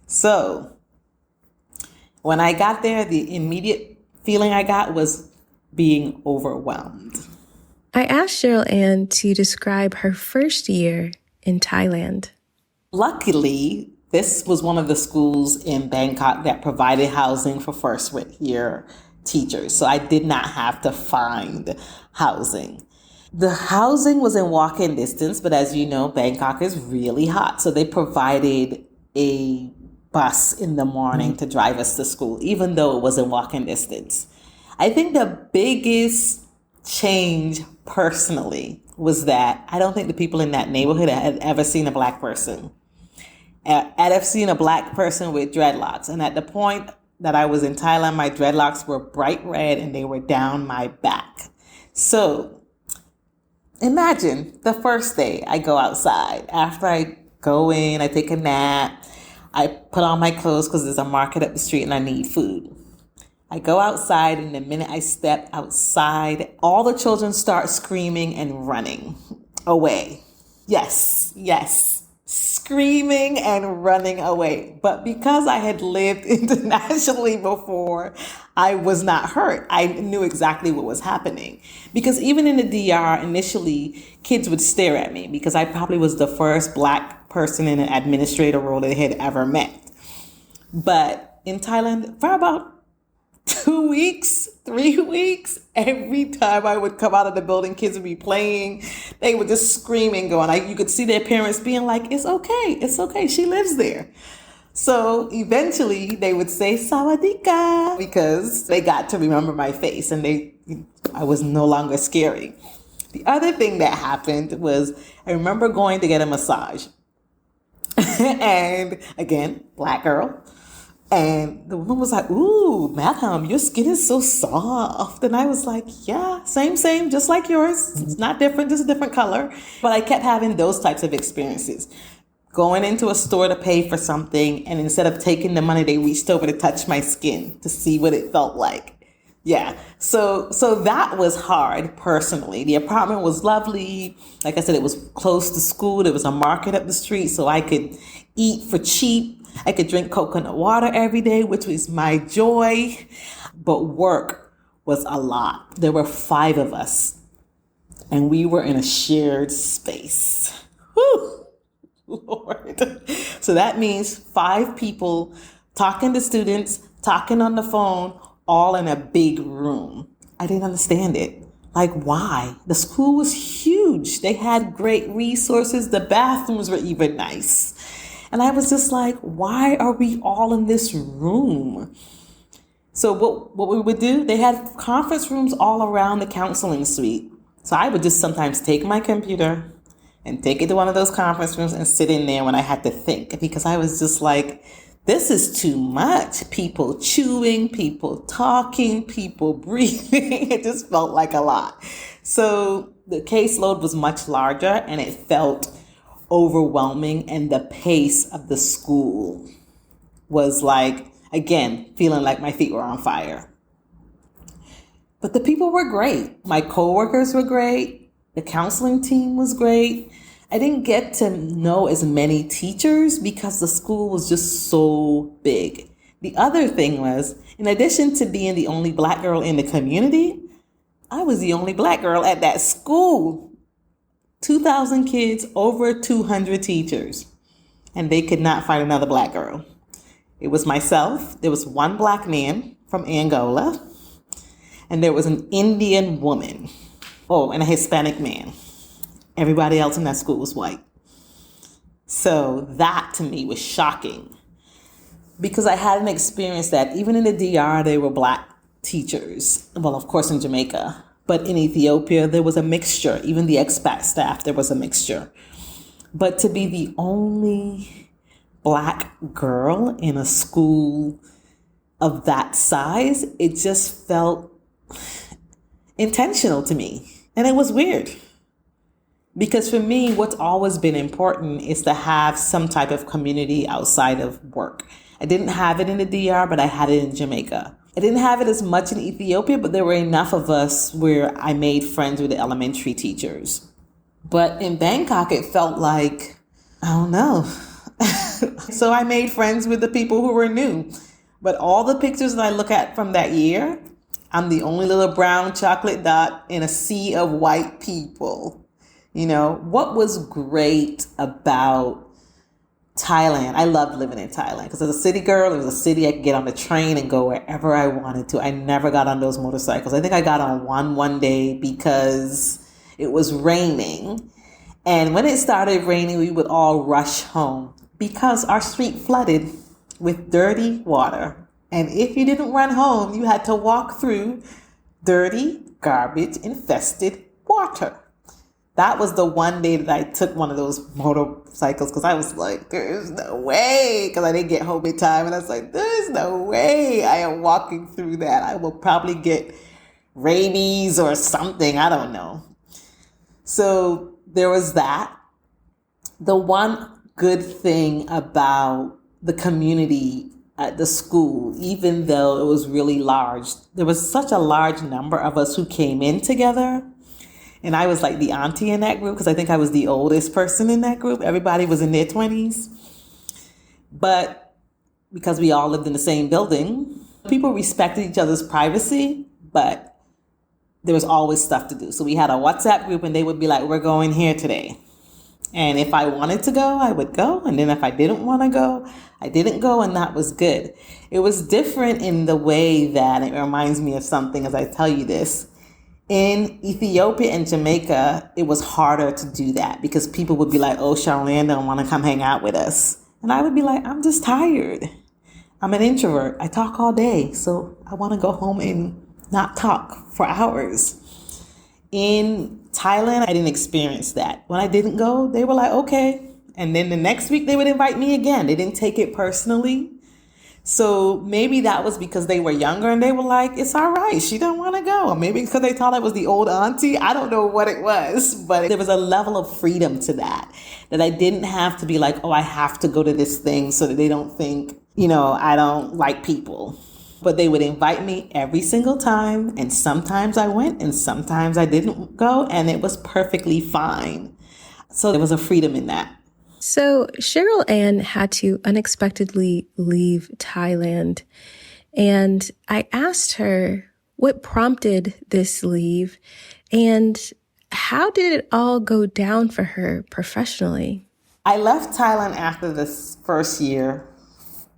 So when I got there, the immediate feeling I got was being overwhelmed. I asked Cheryl-Ann to describe her first year in Thailand. Luckily, this was one of the schools in Bangkok that provided housing for first year teachers. So I did not have to find housing. The housing was in walk-in distance, but as you know, Bangkok is really hot. So they provided a bus in the morning to drive us to school, even though it was in walking distance. I think the biggest change personally was that I don't think the people in that neighborhood had ever seen a Black person. I've seen a Black person with dreadlocks. And at the point that I was in Thailand, my dreadlocks were bright red and they were down my back. So imagine the first day I go outside after I go in, I take a nap, I put on my clothes because there's a market up the street and I need food. I go outside, and the minute I step outside, all the children start screaming and running away. Yes, screaming and running away. But because I had lived internationally before, I was not hurt. I knew exactly what was happening. Because even in the DR, initially, kids would stare at me because I probably was the first Black person in an administrator role they had ever met. But in Thailand, for about 2 weeks, 3 weeks, every time I would come out of the building, kids would be playing. They would just screaming, going, you could see their parents being like, it's okay, she lives there. So eventually they would say sawadika because they got to remember my face and I was no longer scary. The other thing that happened was I remember going to get a massage. And again, Black girl. And the woman was like, ooh, madam, your skin is so soft. And I was like, yeah, same, just like yours. It's not different, just a different color. But I kept having those types of experiences. Going into a store to pay for something, and instead of taking the money, they reached over to touch my skin to see what it felt like. Yeah, so that was hard personally. The apartment was lovely. Like I said, it was close to school. There was a market up the street, so I could eat for cheap. I could drink coconut water every day, which was my joy. But work was a lot. There were 5 of us, and we were in a shared space. Whew, Lord. So that means 5 people talking to students, talking on the phone, all in a big room. I didn't understand it. Like, why? The school was huge. They had great resources. The bathrooms were even nice. And I was just like, why are we all in this room? So what we would do, they had conference rooms all around the counseling suite. So I would just sometimes take my computer and take it to one of those conference rooms and sit in there when I had to think, because I was just like, this is too much. People chewing, people talking, people breathing. It just felt like a lot. So the caseload was much larger and it felt overwhelming, and the pace of the school was like, again, feeling like my feet were on fire. But the people were great. My coworkers were great. The counseling team was great. I didn't get to know as many teachers because the school was just so big. The other thing was, in addition to being the only Black girl in the community, I was the only Black girl at that school. 2,000 kids, over 200 teachers, and they could not find another Black girl. It was myself. There was one Black man from Angola, and there was an Indian woman. Oh, and a Hispanic man. Everybody else in that school was white. So that to me was shocking, because I had an experience that even in the DR, there were Black teachers. Well, of course, in Jamaica. But in Ethiopia, there was a mixture. Even the expat staff, there was a mixture. But to be the only Black girl in a school of that size, it just felt intentional to me. And it was weird. Because for me, what's always been important is to have some type of community outside of work. I didn't have it in the DR, but I had it in Jamaica. I didn't have it as much in Ethiopia, but there were enough of us where I made friends with the elementary teachers. But in Bangkok, it felt like, I don't know. So I made friends with the people who were new. But all the pictures that I look at from that year, I'm the only little brown chocolate dot in a sea of white people. You know, what was great about Thailand, I loved living in Thailand because as a city girl, it was a city I could get on the train and go wherever I wanted to. I never got on those motorcycles. I think I got on one day because it was raining. And when it started raining, we would all rush home because our street flooded with dirty water. And if you didn't run home, you had to walk through dirty, garbage-infested water. That was the one day that I took one of those motorcycles because I was like, there's no way, because I didn't get home in time. And I was like, there's no way I am walking through that. I will probably get rabies or something. I don't know. So there was that. The one good thing about the community at the school, even though it was really large. There was such a large number of us who came in together. And I was like the auntie in that group because I think I was the oldest person in that group. Everybody was in their 20s. But because we all lived in the same building, people respected each other's privacy, but there was always stuff to do. So we had a WhatsApp group and they would be like, we're going here today. And if I wanted to go, I would go. And then if I didn't want to go, I didn't go. And that was good. It was different in the way that it reminds me of something as I tell you this. In Ethiopia and Jamaica, it was harder to do that because people would be like, oh, Cheryl-Ann don't want to come hang out with us. And I would be like, I'm just tired. I'm an introvert. I talk all day. So I want to go home and not talk for hours. In Thailand, I didn't experience that. When I didn't go, they were like, okay. And then the next week they would invite me again. They didn't take it personally. So maybe that was because they were younger and they were like, it's all right. She don't want to go. Or maybe because they thought I was the old auntie. I don't know what it was, but there was a level of freedom to that I didn't have to be like, oh, I have to go to this thing so that they don't think, I don't like people. But they would invite me every single time. And sometimes I went and sometimes I didn't go. And it was perfectly fine. So there was a freedom in that. So Cheryl-Ann had to unexpectedly leave Thailand. And I asked her what prompted this leave and how did it all go down for her professionally? I left Thailand after this first year,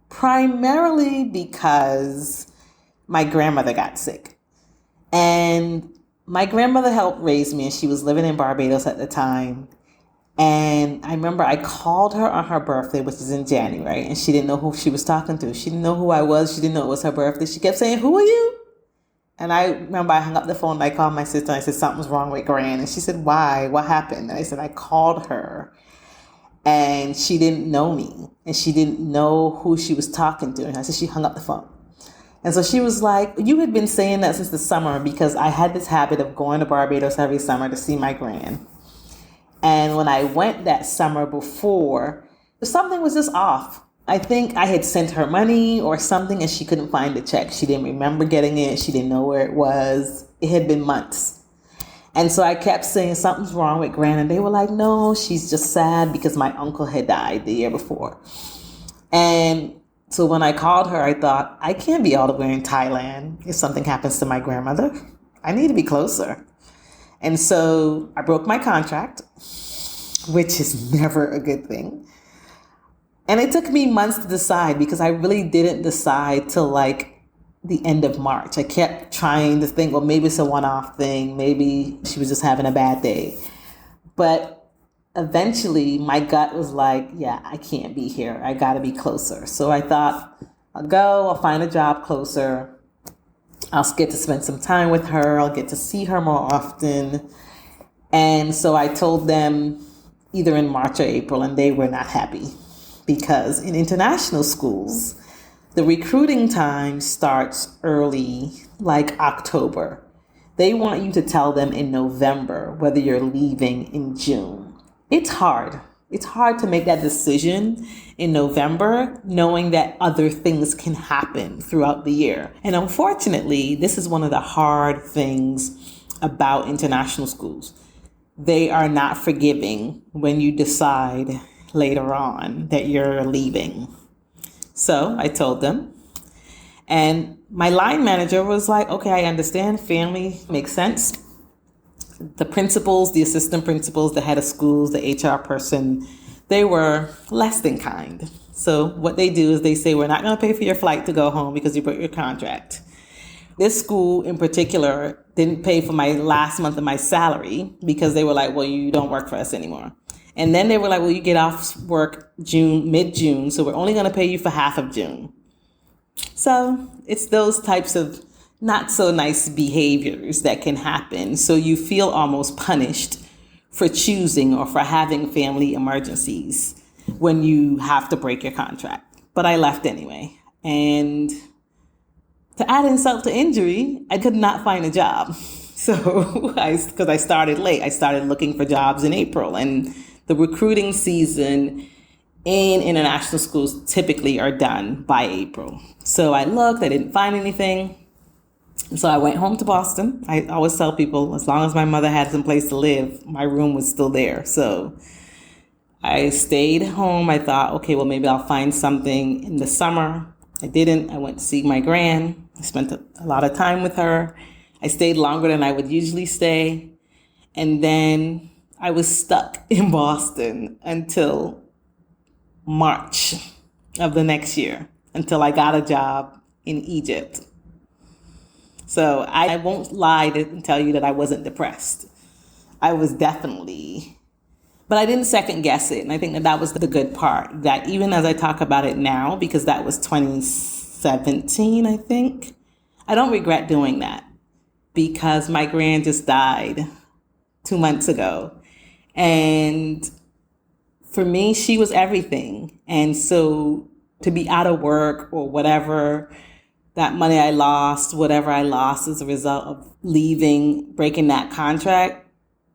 primarily because my grandmother got sick. And my grandmother helped raise me, and she was living in Barbados at the time. And I remember I called her on her birthday, which is in January, and she didn't know who she was talking to. She didn't know who I was. She didn't know it was her birthday. She kept saying, who are you? And I remember I hung up the phone and I called my sister and I said, something's wrong with Gran. And she said, why? What happened? And I said, I called her and she didn't know me and she didn't know who she was talking to. And I said, she hung up the phone. And so she was like, you had been saying that since the summer because I had this habit of going to Barbados every summer to see my Gran. And when I went that summer before, something was just off. I think I had sent her money or something and she couldn't find the check. She didn't remember getting it. She didn't know where it was. It had been months. And so I kept saying something's wrong with Gran. And they were like, no, she's just sad because my uncle had died the year before. And so when I called her, I thought, I can't be all the way in Thailand if something happens to my grandmother. I need to be closer. And so I broke my contract, which is never a good thing. And it took me months to decide because I really didn't decide till like the end of March. I kept trying to think, well, maybe it's a one-off thing. Maybe she was just having a bad day. But eventually my gut was like, yeah, I can't be here. I got to be closer. So I thought, I'll find a job closer. I'll get to spend some time with her. I'll get to see her more often. And so I told them either in March or April, and they were not happy because in international schools, the recruiting time starts early, like October. They want you to tell them in November whether you're leaving in June. It's hard. It's hard to make that decision in November, knowing that other things can happen throughout the year. And unfortunately, this is one of the hard things about international schools. They are not forgiving when you decide later on that you're leaving. So I told them. And my line manager was like, okay, I understand. Family makes sense. The principals, the assistant principals, the head of schools, the HR person, they were less than kind. So what they do is they say, we're not going to pay for your flight to go home because you broke your contract. This school in particular didn't pay for my last month of my salary because they were like, well, you don't work for us anymore. And then they were like, well, you get off work mid-June, so we're only going to pay you for half of June. So it's those types of not so nice behaviors that can happen. So you feel almost punished for choosing or for having family emergencies when you have to break your contract. But I left anyway. And to add insult to injury, I could not find a job. So because I started late, I started looking for jobs in April. And the recruiting season in international schools typically are done by April. So I looked, I didn't find anything. So I went home to Boston. I always tell people, as long as my mother had some place to live, my room was still there. So I stayed home. I thought, okay, well, maybe I'll find something in the summer. I didn't. I went to see my gran. I spent a lot of time with her. I stayed longer than I would usually stay. And then I was stuck in Boston until March of the next year, until I got a job in Egypt. So I won't lie and tell you that I wasn't depressed. I was definitely, but I didn't second guess it. And I think that was the good part, that even as I talk about it now, because that was 2017, I think, I don't regret doing that, because my gran just died 2 months ago. And for me, she was everything. And so to be out of work or whatever, that money I lost, whatever I lost as a result of leaving, breaking that contract,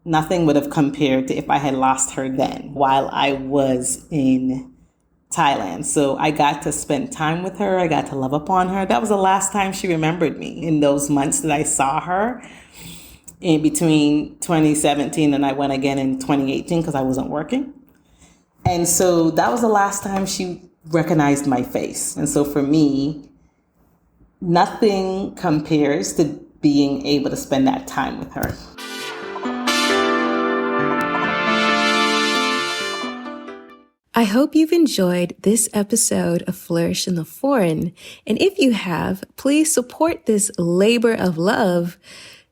nothing would have compared to if I had lost her then while I was in Thailand. So I got to spend time with her. I got to love upon her. That was the last time she remembered me, in those months that I saw her in between 2017 and I went again in 2018 because I wasn't working. And so that was the last time she recognized my face. And so for me, nothing compares to being able to spend that time with her. I hope you've enjoyed this episode of Flourish in the Foreign. And if you have, please support this labor of love,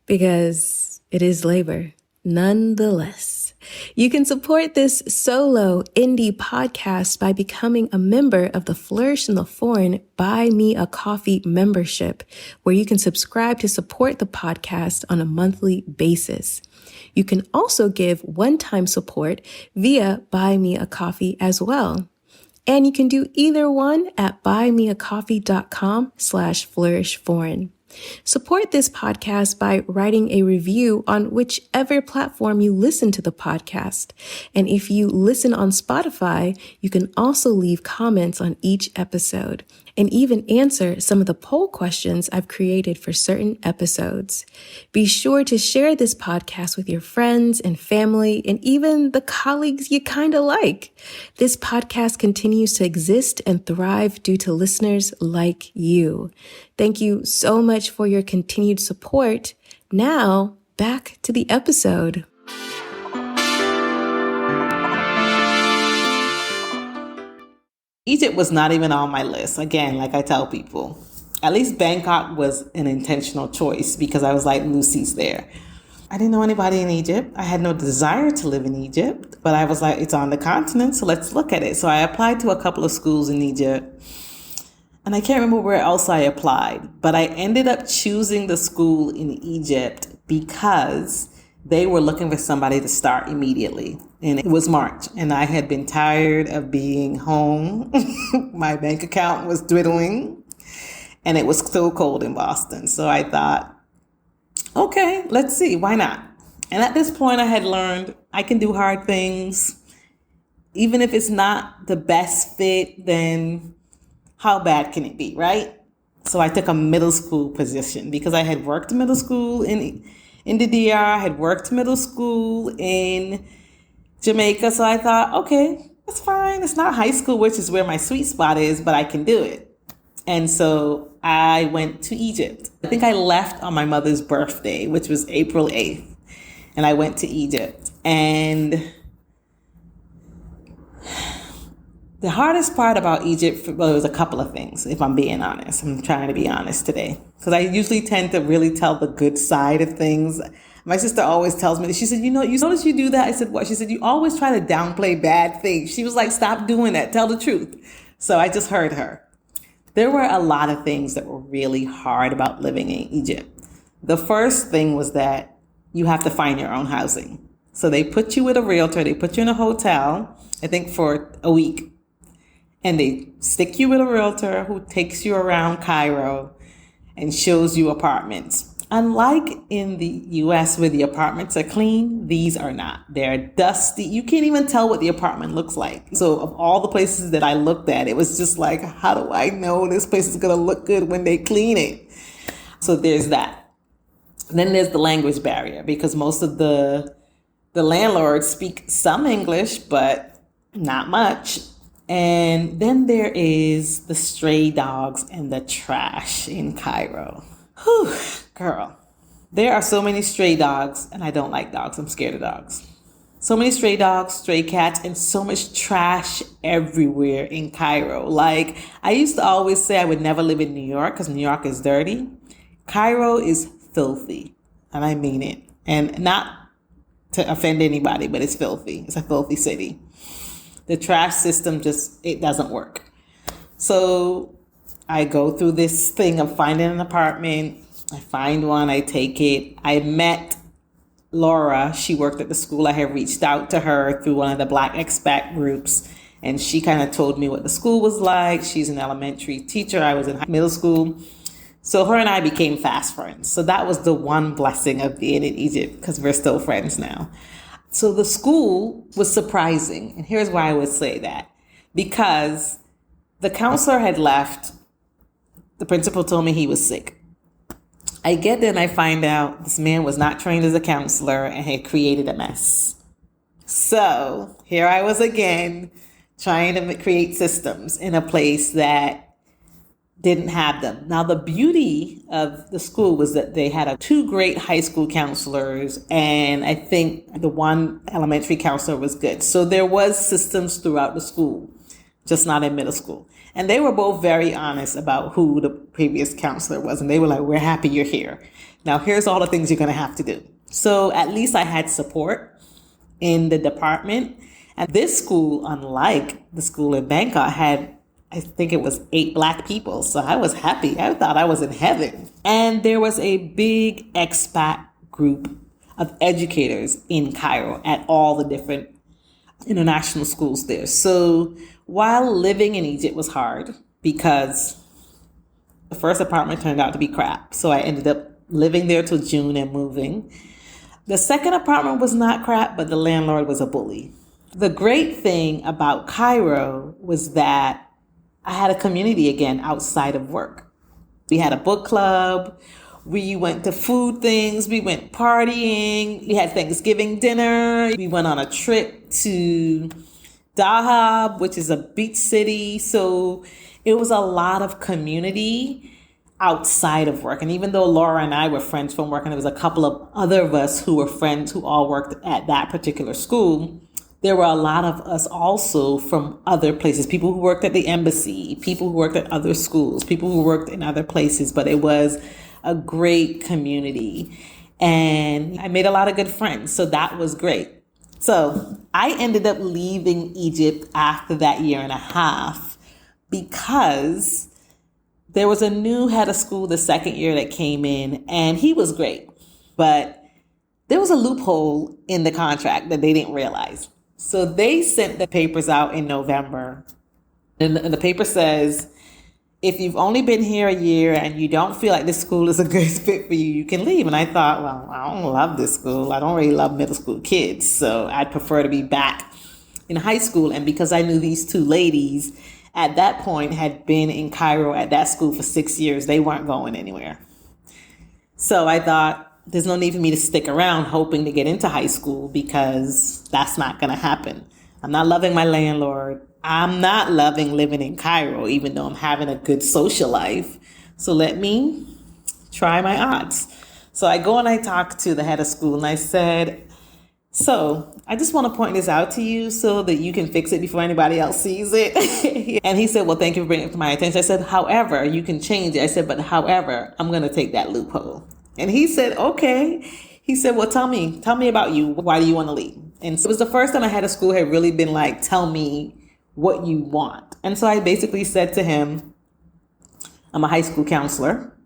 because it is labor nonetheless. You can support this solo indie podcast by becoming a member of the Flourish in the Foreign Buy Me a Coffee membership, where you can subscribe to support the podcast on a monthly basis. You can also give one-time support via Buy Me a Coffee as well. And you can do either one at buymeacoffee.com/flourishforeign. Support this podcast by writing a review on whichever platform you listen to the podcast. And if you listen on Spotify, you can also leave comments on each episode and even answer some of the poll questions I've created for certain episodes. Be sure to share this podcast with your friends and family and even the colleagues you kind of like. This podcast continues to exist and thrive due to listeners like you. Thank you so much for your continued support. Now, back to the episode. Egypt was not even on my list. Again, like I tell people, at least Bangkok was an intentional choice because I was like, Lucy's there. I didn't know anybody in Egypt. I had no desire to live in Egypt, but I was like, it's on the continent, so let's look at it. So I applied to a couple of schools in Egypt. And I can't remember where else I applied, but I ended up choosing the school in Egypt because they were looking for somebody to start immediately. And it was March, and I had been tired of being home. My bank account was dwindling, and it was so cold in Boston. So I thought, okay, let's see, why not? And at this point, I had learned I can do hard things. Even if it's not the best fit, then how bad can it be, right? So I took a middle school position because I had worked middle school in the DR, I had worked middle school in Jamaica. So I thought, okay, that's fine. It's not high school, which is where my sweet spot is, but I can do it. And so I went to Egypt. I think I left on my mother's birthday, which was April 8th. And I went to Egypt. And the hardest part about Egypt, well, there was a couple of things, if I'm being honest. I'm trying to be honest today. Because I usually tend to really tell the good side of things. My sister always tells me, she said, you notice you do that? I said, what? She said, you always try to downplay bad things. She was like, stop doing that. Tell the truth. So I just heard her. There were a lot of things that were really hard about living in Egypt. The first thing was that you have to find your own housing. So they put you with a realtor. They put you in a hotel, I think for a week. And they stick you with a realtor who takes you around Cairo and shows you apartments. Unlike in the US where the apartments are clean, these are not. They're dusty. You can't even tell what the apartment looks like. So of all the places that I looked at, it was just like, how do I know this place is going to look good when they clean it? So there's that. Then there's the language barrier, because most of the landlords speak some English, but not much. And then there is the stray dogs and the trash in Cairo. Whew, girl. There are so many stray dogs, and I don't like dogs. I'm scared of dogs. So many stray dogs, stray cats, and so much trash everywhere in Cairo. Like, I used to always say I would never live in New York because New York is dirty. Cairo is filthy, and I mean it. And not to offend anybody, but it's filthy. It's a filthy city. The trash system it doesn't work. So I go through this thing of finding an apartment. I find one, I take it. I met Laura. She worked at the school. I had reached out to her through one of the Black expat groups, and she kind of told me what the school was like. She's an elementary teacher. I was in middle school. So her and I became fast friends. So that was the one blessing of being in Egypt, because we're still friends now. So the school was surprising. And here's why I would say that. Because the counselor had left. The principal told me he was sick. I get there and I find out this man was not trained as a counselor and had created a mess. So here I was again, trying to create systems in a place that didn't have them. Now, the beauty of the school was that they had two great high school counselors, and I think the one elementary counselor was good. So there was systems throughout the school, just not in middle school. And they were both very honest about who the previous counselor was. And they were like, we're happy you're here. Now, here's all the things you're going to have to do. So at least I had support in the department. And this school, unlike the school in Bangkok, had, I think it was 8 Black people. So I was happy. I thought I was in heaven. And there was a big expat group of educators in Cairo at all the different international schools there. So while living in Egypt was hard, because the first apartment turned out to be crap. So I ended up living there till June and moving. The second apartment was not crap, but the landlord was a bully. The great thing about Cairo was that I had a community again outside of work. We had a book club. We went to food things. We went partying. We had Thanksgiving dinner. We went on a trip to Dahab, which is a beach city. So it was a lot of community outside of work. And even though Laura and I were friends from work, and there was a couple of other of us who were friends who all worked at that particular school, there were a lot of us also from other places, people who worked at the embassy, people who worked at other schools, people who worked in other places. But it was a great community. And I made a lot of good friends. So that was great. So I ended up leaving Egypt after that year and a half because there was a new head of school the second year that came in, and he was great. But there was a loophole in the contract that they didn't realize. So they sent the papers out in November. And the paper says, if you've only been here a year and you don't feel like this school is a good fit for you, you can leave. And I thought, well, I don't love this school. I don't really love middle school kids. So I'd prefer to be back in high school. And because I knew these two ladies at that point had been in Cairo at that school for 6 years, they weren't going anywhere. So I thought, there's no need for me to stick around hoping to get into high school, because that's not going to happen. I'm not loving my landlord. I'm not loving living in Cairo, even though I'm having a good social life. So let me try my odds. So I go and I talk to the head of school, and I said, so I just want to point this out to you so that you can fix it before anybody else sees it. And he said, well, thank you for bringing it to my attention. I said, however, you can change it. I said, but however, I'm going to take that loophole. And he said, okay. He said, well, tell me about you. Why do you want to leave? And so it was the first time I had a school had really been like, tell me what you want. And so I basically said to him, I'm a high school counselor.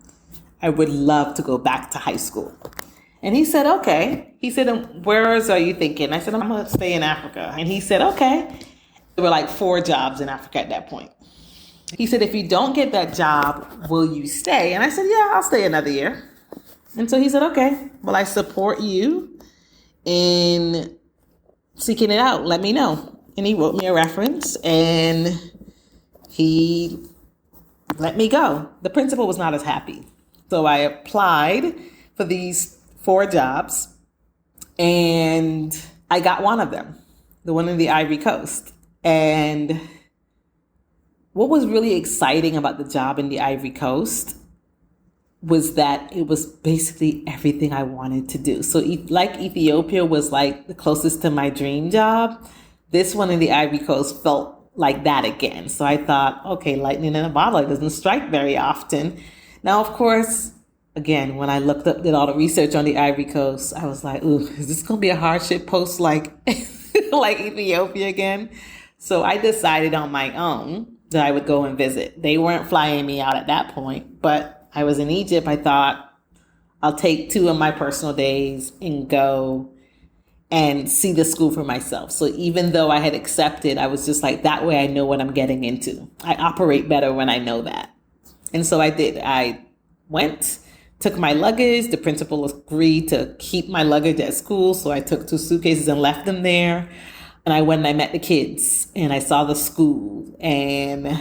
I would love to go back to high school. And he said, okay. He said, where are you thinking? I said, I'm going to stay in Africa. And he said, okay. There were like 4 jobs in Africa at that point. He said, if you don't get that job, will you stay? And I said, yeah, I'll stay another year. And so he said, okay, well, I support you in seeking it out. Let me know. And he wrote me a reference and he let me go. The principal was not as happy. So I applied for these 4 jobs and I got one of them, the one in the Ivory Coast. And what was really exciting about the job in the Ivory Coast was that it was basically everything I wanted to do. So like Ethiopia was like the closest to my dream job, this one in the Ivory Coast felt like that again. So I thought, okay, lightning in a bottle, it doesn't strike very often. Now, of course, again, when I did all the research on the Ivory Coast, I was like, ooh, is this going to be a hardship post like, like Ethiopia again? So I decided on my own that I would go and visit. They weren't flying me out at that point, but I was in Egypt. I thought I'll take 2 of my personal days and go and see the school for myself. So even though I had accepted, I was just like, that way I know what I'm getting into. I operate better when I know that. And so I did. I went, took my luggage. The principal agreed to keep my luggage at school. So I took 2 suitcases and left them there. And I went and I met the kids and I saw the school and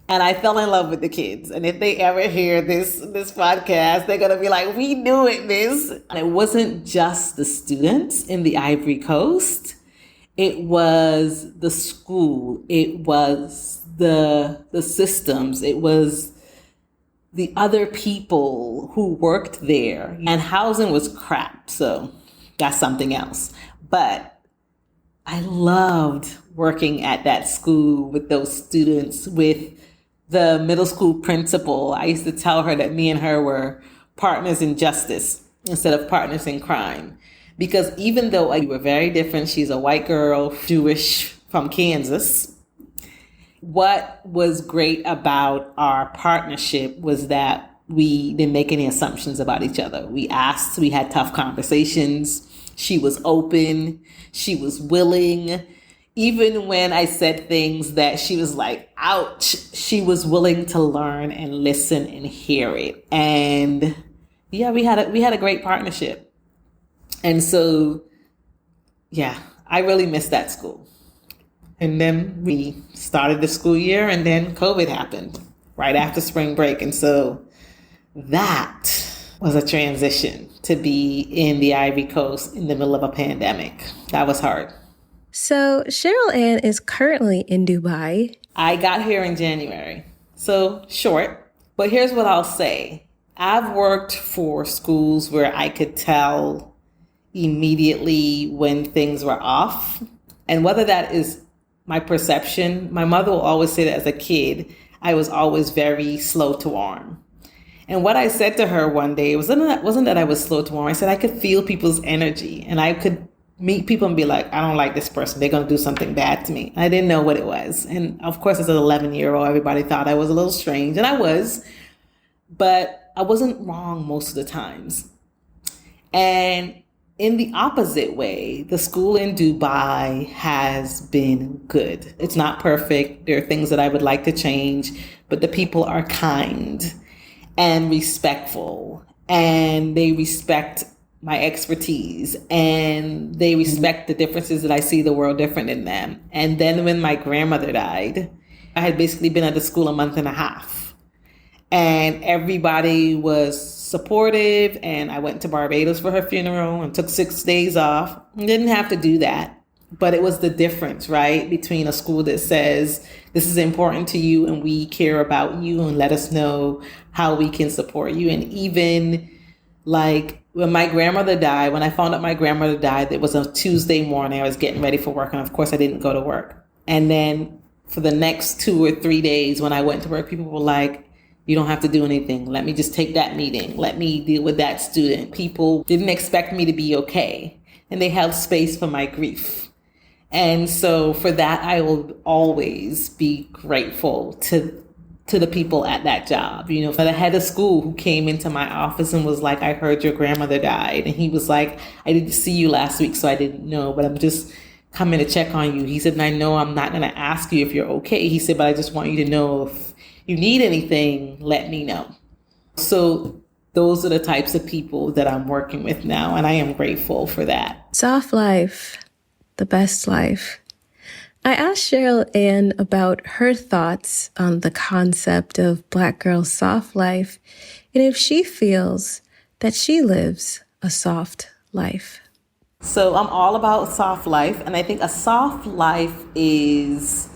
I fell in love with the kids. And if they ever hear this podcast, they're going to be like, we knew it, miss. And it wasn't just the students in the Ivory Coast. It was the school. It was the systems. It was the other people who worked there. And housing was crap. So that's something else. But I loved working at that school with those students, with the middle school principal. I used to tell her that me and her were partners in justice instead of partners in crime. Because even though we were very different, she's a white girl, Jewish from Kansas. What was great about our partnership was that we didn't make any assumptions about each other. We asked, we had tough conversations. She was open. She was willing. Even when I said things that she was like, ouch, she was willing to learn and listen and hear it. And yeah, we had a great partnership. And so, yeah, I really missed that school. And then we started the school year and then COVID happened right after spring break. And so that was a transition to be in the Ivory Coast in the middle of a pandemic. That was hard. So Cheryl-Ann is currently in Dubai. I got here in January, so short, but here's what I'll say. I've worked for schools where I could tell immediately when things were off. And whether that is my perception, my mother will always say that as a kid, I was always very slow to warm. And what I said to her one day wasn't that I was slow to warm. I said I could feel people's energy and I could meet people and be like, I don't like this person. They're going to do something bad to me. I didn't know what it was. And of course, as an 11-year-old, everybody thought I was a little strange. And I was. But I wasn't wrong most of the times. And in the opposite way, the school in Dubai has been good. It's not perfect. There are things that I would like to change. But the people are kind and respectful. And they respect my expertise and they respect the differences that I see the world different in them. And then when my grandmother died, I had basically been at the school a month and a half and everybody was supportive. And I went to Barbados for her funeral and took 6 days off. Didn't have to do that, but it was the difference, right? Between a school that says, this is important to you and we care about you and let us know how we can support you. And even like when my grandmother died, when I found out my grandmother died, it was a Tuesday morning. I was getting ready for work. And of course, I didn't go to work. And then for the next 2 or 3 days when I went to work, people were like, you don't have to do anything. Let me just take that meeting. Let me deal with that student. People didn't expect me to be okay. And they held space for my grief. And so for that, I will always be grateful to the people at that job. You know, for the head of school who came into my office and was like, I heard your grandmother died. And he was like, I didn't see you last week, so I didn't know, but I'm just coming to check on you. He said, and I know I'm not going to ask you if you're okay. He said, but I just want you to know if you need anything, let me know. So those are the types of people that I'm working with now, and I am grateful for that. Soft life, the best life. I asked Cheryl-Ann about her thoughts on the concept of Black girl soft life and if she feels that she lives a soft life. So I'm all about soft life, and I think a soft life is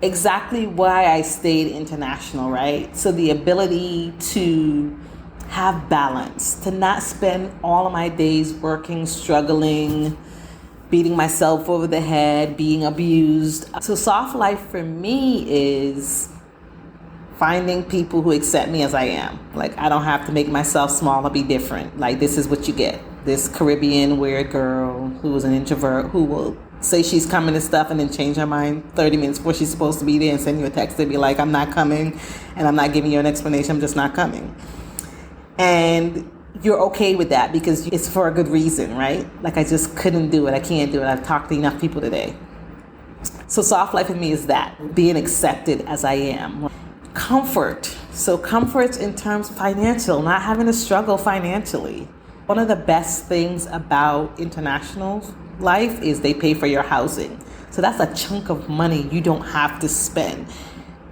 exactly why I stayed international, right? So the ability to have balance, to not spend all of my days working, struggling, beating myself over the head, being abused. So soft life for me is finding people who accept me as I am. Like, I don't have to make myself small or be different. Like, this is what you get. This Caribbean weird girl who is an introvert who will say she's coming and stuff and then change her mind 30 minutes before she's supposed to be there and send you a text and be like, I'm not coming, and I'm not giving you an explanation, I'm just not coming. And you're okay with that because it's for a good reason, right? Like, I just couldn't do it. I can't do it. I've talked to enough people today. So soft life for me is that, being accepted as I am. Comfort. So comfort in terms of financial, not having to struggle financially. One of the best things about international life is they pay for your housing. So that's a chunk of money you don't have to spend.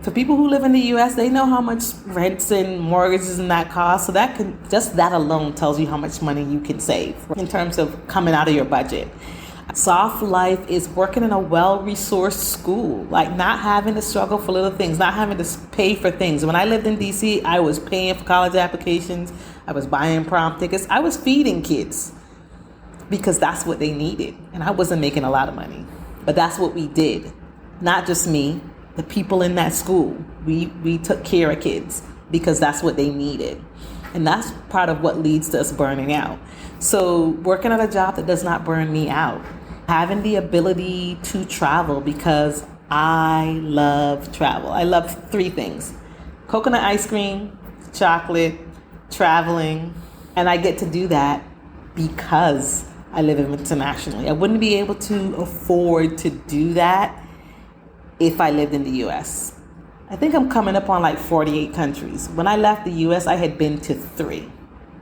For people who live in the US, they know how much rents and mortgages and that cost. So that can, just that alone tells you how much money you can save in terms of coming out of your budget. Soft life is working in a well-resourced school, like not having to struggle for little things, not having to pay for things. When I lived in DC, I was paying for college applications, I was buying prom tickets, I was feeding kids because that's what they needed. And I wasn't making a lot of money, but that's what we did. Not just me, the people in that school. We took care of kids because that's what they needed. And that's part of what leads to us burning out. So working at a job that does not burn me out. Having the ability to travel because I love travel. I love 3 things: coconut ice cream, chocolate, traveling. And I get to do that because I live internationally. I wouldn't be able to afford to do that if I lived in the US. I think I'm coming up on like 48 countries. When I left the US, I had been to 3.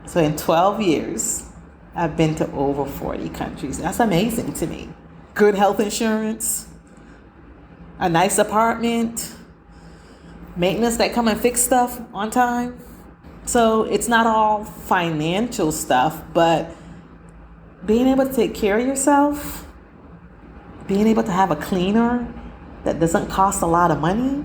So in 12 years, I've been to over 40 countries. That's amazing to me. Good health insurance, a nice apartment, maintenance that come and fix stuff on time. So it's not all financial stuff, but being able to take care of yourself, being able to have a cleaner that doesn't cost a lot of money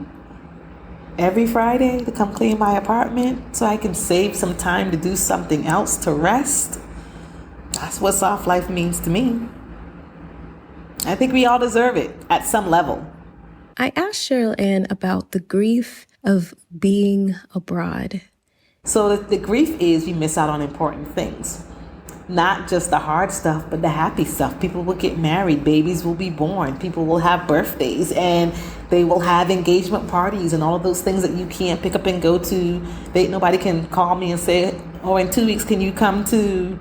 every Friday to come clean my apartment so I can save some time to do something else, to rest. That's what soft life means to me. I think we all deserve it at some level. I asked Cheryl-Ann about the grief of being abroad. So the grief is you miss out on important things. Not just the hard stuff, but the happy stuff. People will get married, babies will be born, people will have birthdays, and they will have engagement parties and all of those things that you can't pick up and go to. Nobody can call me and say, oh, in 2 weeks, can you come to?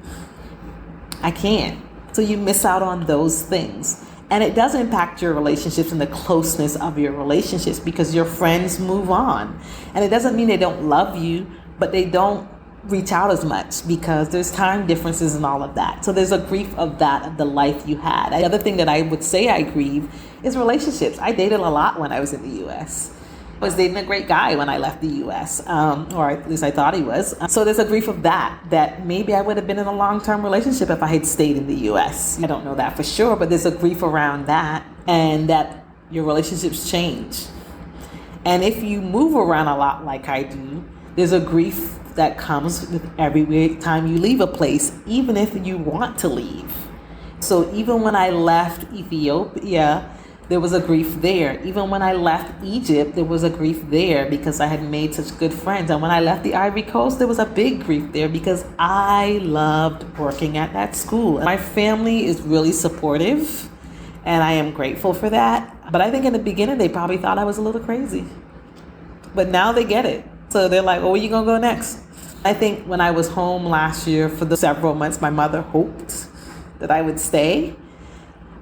I can't. So you miss out on those things. And it does impact your relationships and the closeness of your relationships because your friends move on. And it doesn't mean they don't love you, but they don't reach out as much because there's time differences and all of that. So there's a grief of that, of the life you had. The other thing that I would say I grieve is relationships. I dated a lot when I was in the US. I was dating a great guy when I left the US, or at least I thought he was. So there's a grief of that maybe I would have been in a long-term relationship if I had stayed in the US. I don't know that for sure, but there's a grief around that, and that your relationships change. And if you move around a lot like I do, there's a grief that comes with every time you leave a place, even if you want to leave. So even when I left Ethiopia, there was a grief there. Even when I left Egypt, there was a grief there because I had made such good friends. And when I left the Ivory Coast, there was a big grief there because I loved working at that school. My family is really supportive, and I am grateful for that. But I think in the beginning, they probably thought I was a little crazy. But now they get it. So they're like, well, where you gonna go next? I think when I was home last year for the several months, my mother hoped that I would stay.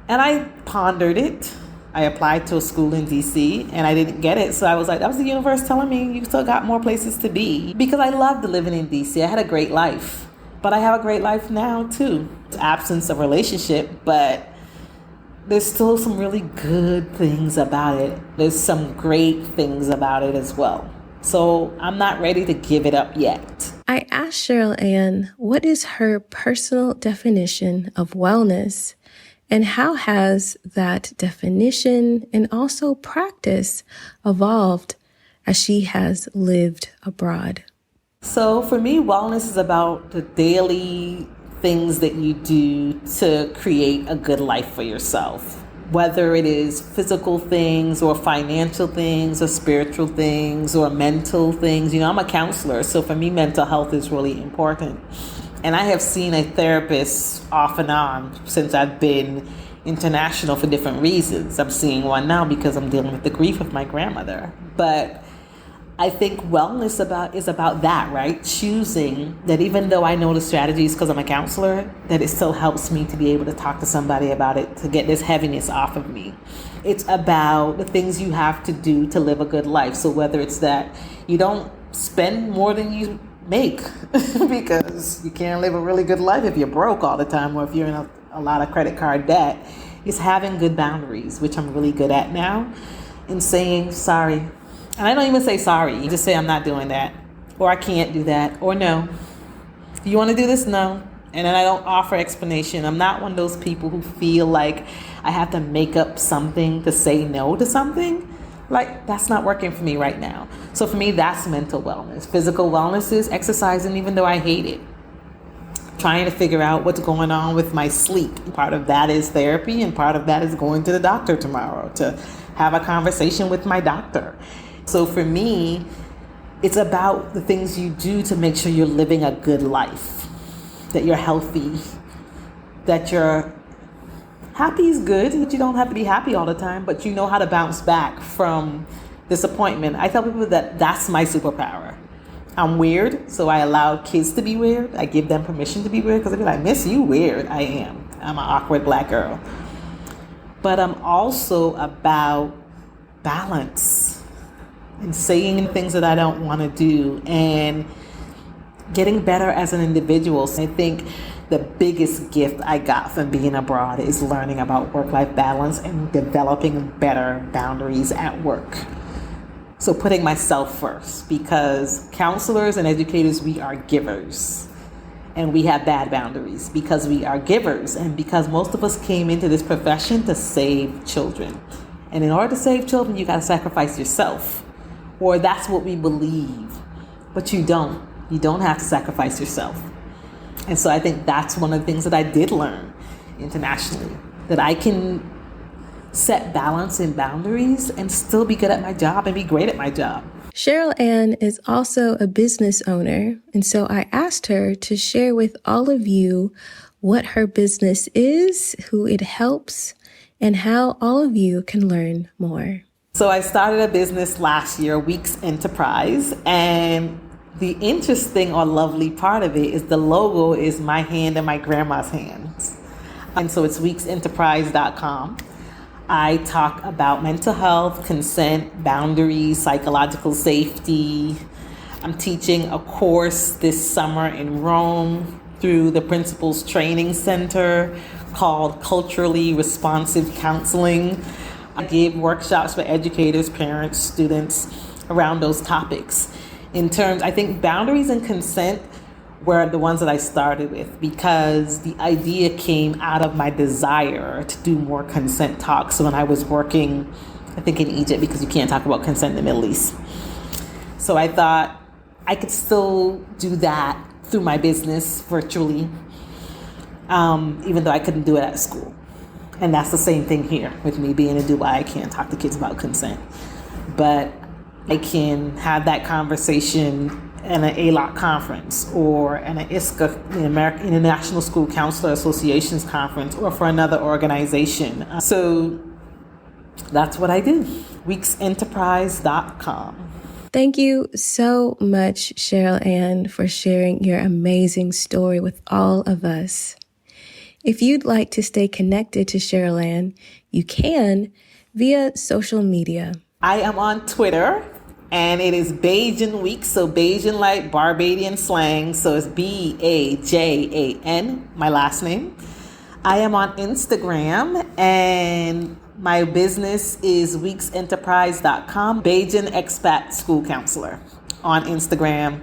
And I pondered it. I applied to a school in DC and I didn't get it. So I was like, that was the universe telling me you still got more places to be. Because I loved living in DC. I had a great life. But I have a great life now too. Absence of relationship, but there's still some really good things about it. There's some great things about it as well. So I'm not ready to give it up yet. I asked Cheryl-Ann what is her personal definition of wellness, and how has that definition and also practice evolved as she has lived abroad? So for me, wellness is about the daily things that you do to create a good life for yourself. Whether it is physical things or financial things or spiritual things or mental things. You know, I'm a counselor, so for me, mental health is really important. And I have seen a therapist off and on since I've been international for different reasons. I'm seeing one now because I'm dealing with the grief of my grandmother. But I think wellness is about that, right? Choosing that even though I know the strategies because I'm a counselor, that it still helps me to be able to talk to somebody about it, to get this heaviness off of me. It's about the things you have to do to live a good life. So whether it's that you don't spend more than you make because you can't live a really good life if you're broke all the time or if you're in a lot of credit card debt, is having good boundaries, which I'm really good at now, and saying sorry. And I don't even say sorry. You just say, I'm not doing that. Or I can't do that. Or no. Do you want to do this? No. And then I don't offer explanation. I'm not one of those people who feel like I have to make up something to say no to something. Like, that's not working for me right now. So for me, that's mental wellness. Physical wellness is exercising even though I hate it. Trying to figure out what's going on with my sleep. Part of that is therapy, and part of that is going to the doctor tomorrow to have a conversation with my doctor. So for me, it's about the things you do to make sure you're living a good life, that you're healthy, that you're happy is good, that you don't have to be happy all the time, but you know how to bounce back from disappointment. I tell people that that's my superpower. I'm weird, so I allow kids to be weird. I give them permission to be weird because they be like, Miss, you weird. I am. I'm an awkward Black girl. But I'm also about balance and saying things that I don't want to do and getting better as an individual. So I think the biggest gift I got from being abroad is learning about work-life balance and developing better boundaries at work. So putting myself first, because counselors and educators, we are givers. And we have bad boundaries because we are givers and because most of us came into this profession to save children. And in order to save children, you got to sacrifice yourself. Or that's what we believe. But you don't. You don't have to sacrifice yourself. And so I think that's one of the things that I did learn internationally, that I can set balance and boundaries and still be good at my job and be great at my job. Cheryl-Ann is also a business owner, and so I asked her to share with all of you what her business is, who it helps, and how all of you can learn more. So I started a business last year, Weekes Enterprise, and the interesting or lovely part of it is the logo is my hand and my grandma's hands. And so it's weekesenterprise.com. I talk about mental health, consent, boundaries, psychological safety. I'm teaching a course this summer in Rome through the Principals Training Center called Culturally Responsive Counseling. I gave workshops for educators, parents, students around those topics. In terms, I think boundaries and consent were the ones that I started with because the idea came out of my desire to do more consent talks. So when I was working, I think in Egypt, because you can't talk about consent in the Middle East. So I thought I could still do that through my business virtually, even though I couldn't do it at school. And that's the same thing here with me being in Dubai. I can't talk to kids about consent, but I can have that conversation in an ALOC conference or in an ISCA, the American International School Counselor Associations conference, or for another organization. So that's what I do. weekesenterprise.com. Thank you so much, Cheryl-Ann, for sharing your amazing story with all of us. If you'd like to stay connected to Cheryl-Ann, you can via social media. I am on Twitter, and it is Bajan Weekes, so Bajan like Barbadian slang, so it's Bajan, my last name. I am on Instagram, and my business is weekesenterprise.com, Bajan Expat School Counselor on Instagram.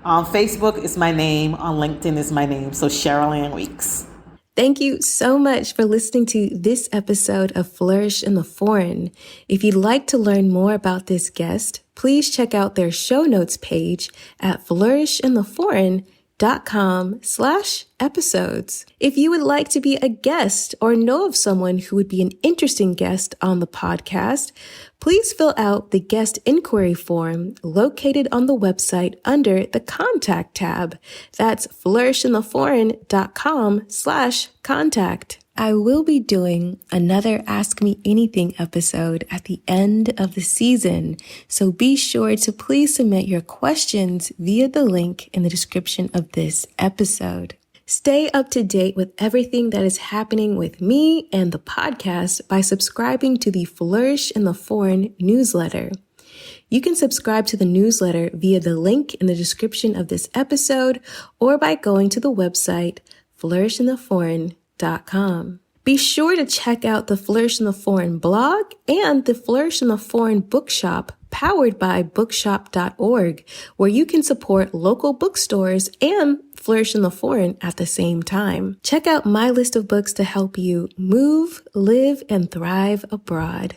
On Facebook is my name, on LinkedIn is my name, so Cheryl-Ann Weekes. Thank you so much for listening to this episode of Flourish in the Foreign. If you'd like to learn more about this guest, please check out their show notes page at flourishintheforeign.com/episodes. If you would like to be a guest or know of someone who would be an interesting guest on the podcast, please fill out the guest inquiry form located on the website under the contact tab. That's flourishintheforeign.com/contact. I will be doing another Ask Me Anything episode at the end of the season, so be sure to please submit your questions via the link in the description of this episode. Stay up to date with everything that is happening with me and the podcast by subscribing to the Flourish in the Foreign newsletter. You can subscribe to the newsletter via the link in the description of this episode or by going to the website flourishintheforeign.com. Be sure to check out the Flourish in the Foreign blog and the Flourish in the Foreign bookshop powered by bookshop.org, where you can support local bookstores and Flourish in the Foreign at the same time. Check out my list of books to help you move, live, and thrive abroad.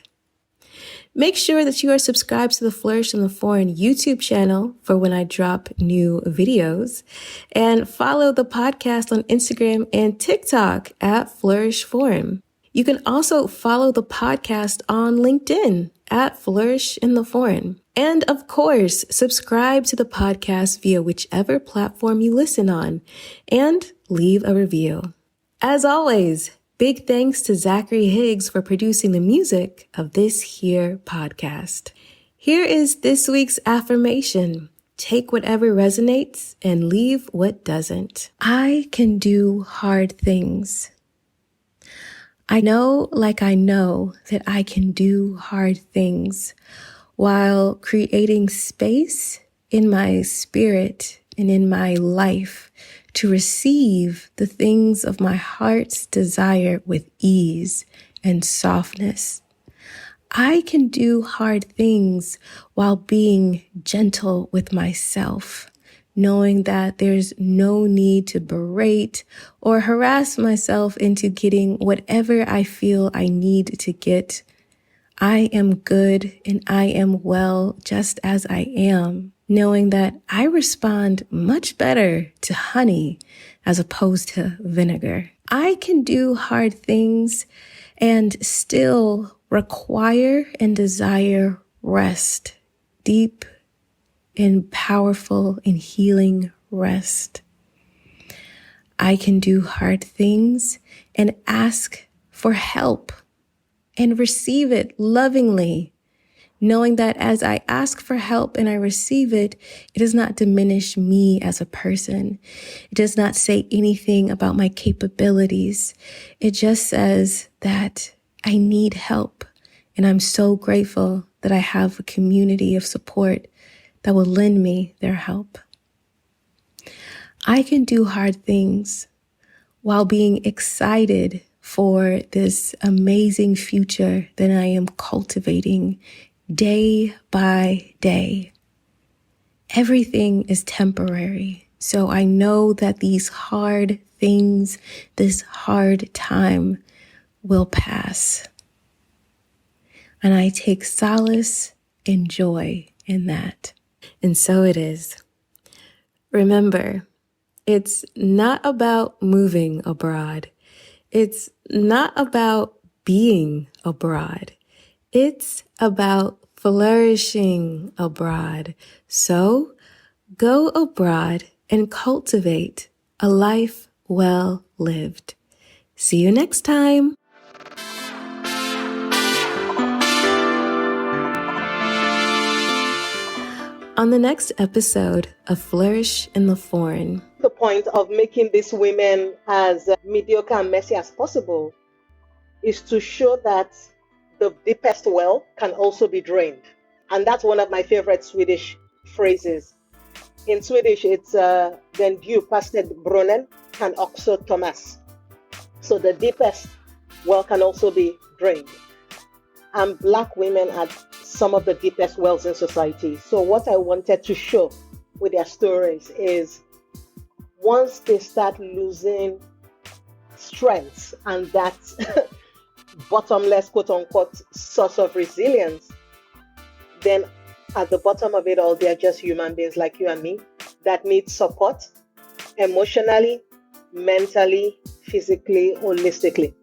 Make sure that you are subscribed to the Flourish in the Foreign YouTube channel for when I drop new videos, and follow the podcast on Instagram and TikTok at Flourish Forum. You can also follow the podcast on LinkedIn at Flourish in the Foreign. And of course, subscribe to the podcast via whichever platform you listen on and leave a review. As always, big thanks to Zachary Higgs for producing the music of this here podcast. Here is this week's affirmation. Take whatever resonates and leave what doesn't. I can do hard things. I know that I can do hard things while creating space in my spirit and in my life to receive the things of my heart's desire with ease and softness. I can do hard things while being gentle with myself, knowing that there's no need to berate or harass myself into getting whatever I feel I need to get. I am good and I am well just as I am, knowing that I respond much better to honey as opposed to vinegar. I can do hard things and still require and desire rest, deep and powerful and healing rest. I can do hard things and ask for help and receive it lovingly, knowing that as I ask for help and I receive it, it does not diminish me as a person. It does not say anything about my capabilities. It just says that I need help, and I'm so grateful that I have a community of support that will lend me their help. I can do hard things while being excited for this amazing future that I am cultivating day by day. Everything is temporary, so I know that these hard things, this hard time will pass. And I take solace and joy in that. And so it is. Remember, it's not about moving abroad. It's not about being abroad. It's about flourishing abroad. So go abroad and cultivate a life well lived. See you next time. On the next episode of Flourish in the Foreign. The point of making these women as mediocre and messy as possible is to show that the deepest well can also be drained. And that's one of my favorite Swedish phrases. In Swedish, it's den djupaste brunnen kan också tömmas. So the deepest well can also be drained. And Black women are some of the deepest wells in society. So what I wanted to show with their stories is once they start losing strength and that bottomless, quote unquote, source of resilience, then at the bottom of it all, they're just human beings like you and me that need support emotionally, mentally, physically, holistically.